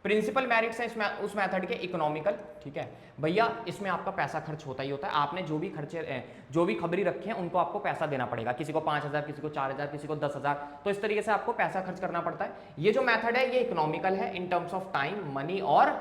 प्रिंसिपल मेरिट्स है इसमें उस मेथड के इकोनॉमिकल, ठीक है भैया, इसमें आपका पैसा खर्च होता ही होता है। आपने जो भी खर्चे जो भी खबरी रखे हैं उनको आपको पैसा देना पड़ेगा, किसी को 5,000, किसी को 4,000, किसी को 10,000, तो इस तरीके से आपको पैसा खर्च करना पड़ता है। ये जो मेथड है ये इकोनॉमिकल है in terms of time, money और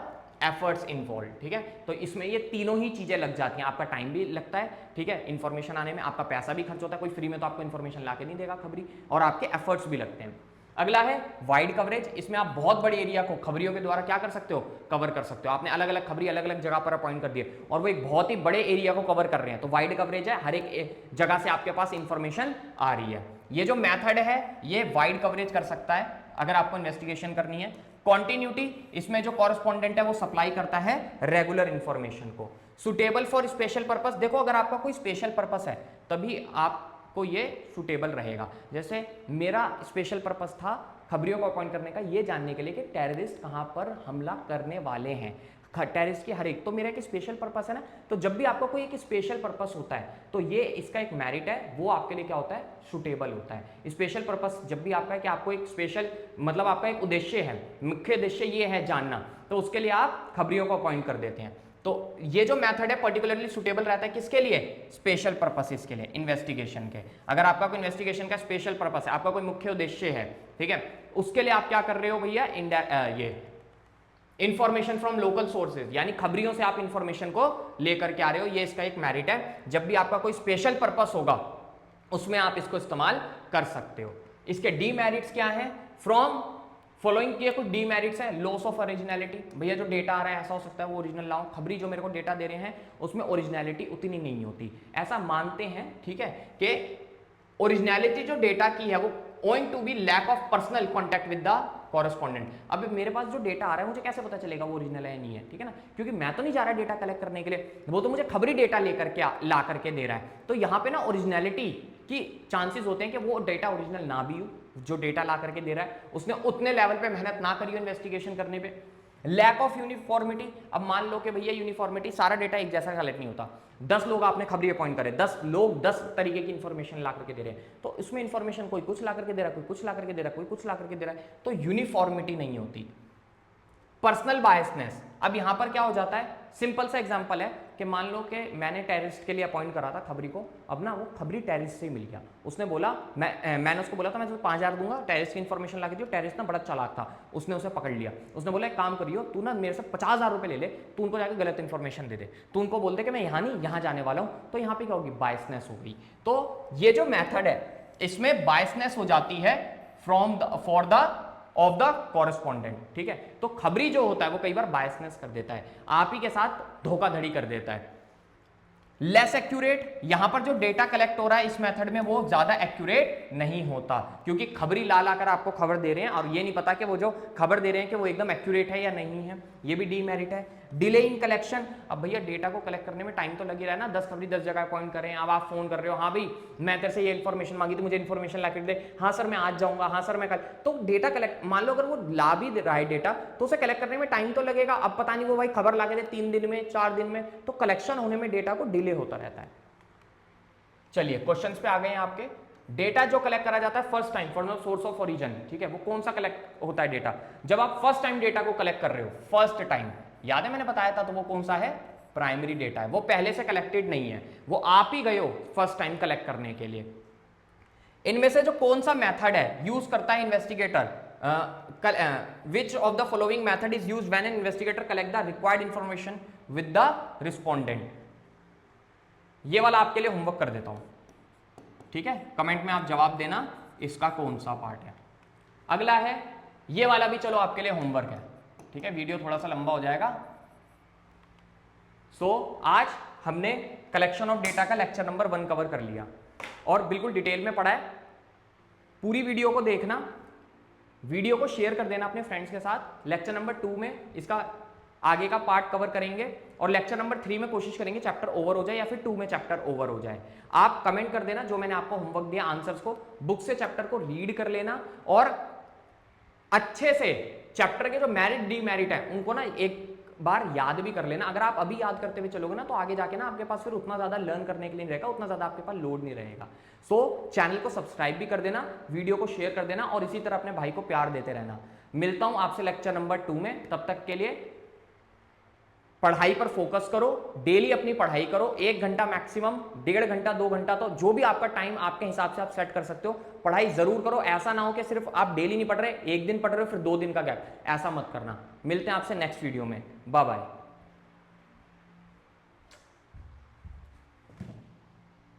एफर्ट्स इन्वॉल्व, ठीक है। तो इसमें ये तीनों ही चीजें लग जाती हैं, आपका टाइम भी लगता है, ठीक है, इन्फॉर्मेशन आने में, आपका पैसा भी खर्च होता है, कोई फ्री में तो आपको इन्फॉर्मेशन ला के नहीं देगा खबरी, और आपके एफर्ट्स भी लगते हैं। अगला है वाइड कवरेज, इसमें आप बहुत बड़े एरिया को खबरियों के द्वारा क्या कर सकते हो, कवर कर सकते हो। आपने अलग अलग खबरी अलग अलग जगह पर अपॉइंट कर दिए और वो एक बहुत ही बड़े एरिया को कवर कर रहे हैं, तो वाइड कवरेज है, हर एक जगह से आपके पास इंफॉर्मेशन आ रही है। ये जो मेथड है ये वाइड कवरेज कर सकता है अगर आपको इन्वेस्टिगेशन करनी है। कॉन्टिन्यूटी, इसमें जो कॉरेस्पॉन्डेंट है वो सप्लाई करता है रेगुलर इंफॉर्मेशन को। सुटेबल फॉर स्पेशल पर्पस, देखो अगर आपका कोई स्पेशल पर्पस है तभी आपको ये सुटेबल रहेगा। जैसे मेरा स्पेशल पर्पस था खबरियों को अपॉइंट करने का, ये जानने के लिए कि टेररिस्ट कहां पर हमला करने वाले हैं, टेररिस्ट की हर एक, तो मेरा एक स्पेशल पर्पस है ना। तो जब भी आपका कोई एक स्पेशल पर्पस होता है तो ये इसका एक मेरिट है, वो आपके लिए क्या होता है, सुटेबल होता है। स्पेशल पर्पस जब भी आपका है कि आपको एक स्पेशल, मतलब आपका एक उद्देश्य है, मुख्य उद्देश्य ये है जानना, तो उसके लिए आप खबरियों को अपॉइंट कर देते हैं। तो ये जो मेथड है पर्टिकुलरली सुटेबल रहता है किसके लिए, स्पेशल पर्पसेस के लिए, इन्वेस्टिगेशन के। अगर आपका कोई इन्वेस्टिगेशन का स्पेशल पर्पस है, आपका कोई मुख्य उद्देश्य है, ठीक है, उसके लिए आप क्या कर रहे हो भैया, ये इंफॉर्मेशन फ्रॉम लोकल सोर्सेज, यानी खबरियों से आप इंफॉर्मेशन को लेकर के आ रहे हो, ये इसका एक मेरिट है। जब भी आपका कोई स्पेशल पर्पस होगा उसमें आप इसको इस्तेमाल कर सकते हो। इसके डीमेरिट्स क्या है, फ्रॉम फॉलोइंग के कुछ डीमेरिट्स है। लॉस ऑफ ओरिजिनलिटी, भैया जो डेटा आ रहा है ऐसा हो सकता है वो ओरिजिनल लाऊं, खबरी जो मेरे को डेटा दे रहे हैं उसमें ओरिजिनलिटी उतनी नहीं होती, ऐसा मानते हैं, ठीक है, कि ओरिजिनलिटी जो डेटा की है वो owing to be lack of personal contact with the correspondent. अब मेरे पास जो डेटा आ रहा है मुझे कैसे पता चलेगा वो ओरिजिनल है या नहीं है, ठीक है ना, क्योंकि मैं तो नहीं जा रहा डेटा कलेक्ट करने के लिए, वो तो मुझे खबरी डेटा लेकर के ला करके दे रहा है। तो यहाँ पे ना ओरिजिनलिटी की चांसेस होते हैं कि वो डेटा ओरिजिनल ना भी हो, जो डेटा ला करके दे रहा है उसने उतने लेवल पे मेहनत ना करी हो इन्वेस्टिगेशन करने पे। लैक ऑफ यूनिफॉर्मिटी, अब मान लो कि भैया यूनिफॉर्मिटी, सारा डेटा एक जैसा कलेक्ट नहीं होता, 10 लोग आपने खबरी अपॉइंट करे, 10 लोग 10 तरीके की इंफॉर्मेशन ला करके दे रहे हैं, तो इसमें इंफॉर्मेशन कोई कुछ ला करके दे रहा है, कोई कुछ ला करके दे रहा है, कोई कुछ ला करके दे रहा है, तो यूनिफॉर्मिटी नहीं होती। पर्सनल बायसनेस, अब यहां पर क्या हो जाता है, सिंपल सा एग्जांपल है कि मान लो कि मैंने टेररिस्ट के लिए अपॉइंट करा था खबरी को, अब ना वो खबरी टेररिस्ट से ही मिल गया, उसने बोला मैंने उसको बोला था मैं तुम्हें 5,000 दूंगा, टेररिस्ट की इंफॉर्मेशन ला के दियो, टेररिस्ट ना बड़ा चालाक था, उसने उसे पकड़ लिया, उसने बोला एक काम करियो तू ना मेरे से 50,000 रुपए ले ले, तू उनको जाकर गलत इंफॉर्मेशन दे दे, तू उनको बोल दे कि मैं यहाँ नहीं यहाँ जाने वाला हूँ, तो यहाँ पे क्या होगी, बायसनेस होगी। तो ये जो मेथड है इसमें बायसनेस हो जाती है from for the of the correspondent, ठीक है। तो खबरी जो होता है वो कई बार बायसनेस कर देता है, आप ही के साथ धोखाधड़ी कर देता है। लेस एक्यूरेट, यहां पर जो डेटा कलेक्ट हो रहा है इस मेथड में वो ज्यादा एक्यूरेट नहीं होता, क्योंकि खबरी ला कर आपको खबर दे रहे हैं और ये नहीं पता कि वो जो खबर दे रहे हैं कि वो एकदम एक्यूरेट है या नहीं है, ये भी डीमेरिट है। डिले इन कलेक्शन, अब भैया डेटा को कलेक्ट करने में टाइम तो लग ही रहा है ना, 10 खबरी 10 जगह अपॉइंट कर रहे हैं, अब आप फोन कर रहे हो, हाँ भाई मैं तेरे से ये इन्फॉर्मेशन मांगी थी मुझे इन्फॉर्मेशन ला के दे, हाँ सर मैं आज जाऊंगा, हाँ सर मैं कल, तो डेटा कलेक्ट, मान लो अगर वो ला भी रहा है डेटा तो उसे कलेक्ट करने में टाइम तो लगेगा, अब पता नहीं वो भाई खबर ला के दे 3 दिन में 4 दिन में, तो कलेक्शन होने में डेटा को डिले होता रहता है। चलिए क्वेश्चंस पे आ गए हैं आपके। डेटा जो कलेक्ट करा जाता है first time from the source of origin, ठीक है, वो कौन सा कलेक्ट होता है डेटा, जब आप फर्स्ट टाइम डेटा को कलेक्ट कर रहे हो, फर्स्ट टाइम, याद है मैंने बताया था, तो वो कौन सा है, प्राइमरी डेटा है, वो पहले से कलेक्टेड नहीं है, वो आप ही गए हो फर्स्ट टाइम कलेक्ट करने के लिए। इनमें से जो कौन सा मेथड है यूज करता है investigator, which of the following method is used when an investigator collect the required information with the respondent, ये वाला आपके लिए होमवर्क कर देता हूं, ठीक है, कमेंट में आप जवाब देना इसका कौन सा पार्ट है। अगला है ये वाला भी, चलो आपके लिए होमवर्क है, ठीक है, वीडियो थोड़ा सा लंबा हो जाएगा। आज हमने कलेक्शन ऑफ डेटा का लेक्चर नंबर 1 कवर कर लिया और बिल्कुल डिटेल में पढ़ा है। पूरी वीडियो को देखना, वीडियो को शेयर कर देना अपने फ्रेंड्स के साथ। लेक्चर नंबर 2 में इसका आगे का पार्ट कवर करेंगे और लेक्चर नंबर 3 में कोशिश करेंगे चैप्टर ओवर हो जाए या फिर 2 में चैप्टर ओवर हो जाए। आप कमेंट कर देना जो मैंने आपको होमवर्क दिया आंसर्स को, बुक से चैप्टर को रीड कर लेना और अच्छे से चैप्टर के जो मेरिट डीमेरिट है उनको ना एक बार याद भी कर लेना। अगर आप अभी याद करते हुए चलोगे ना तो आगे जाके ना आपके पास फिर उतना ज्यादा लर्न करने के लिए नहीं रहेगा, उतना ज्यादा आपके पास लोड नहीं रहेगा। चैनल को सब्सक्राइब भी कर देना, वीडियो को शेयर कर देना और इसी तरह अपने भाई को प्यार देते रहना। मिलता हूं आपसे लेक्चर नंबर 2 में, तब तक के लिए पढ़ाई पर फोकस करो, डेली अपनी पढ़ाई करो, 1 घंटा मैक्सिमम, 1.5 घंटा 2 घंटा, तो जो भी आपका टाइम आपके हिसाब से आप सेट कर सकते हो, पढ़ाई जरूर करो। ऐसा ना हो कि सिर्फ आप डेली नहीं पढ़ रहे, एक दिन पढ़ रहे हो फिर 2 दिन का गैप, ऐसा मत करना। मिलते हैं आपसे नेक्स्ट वीडियो में, बाय बाय।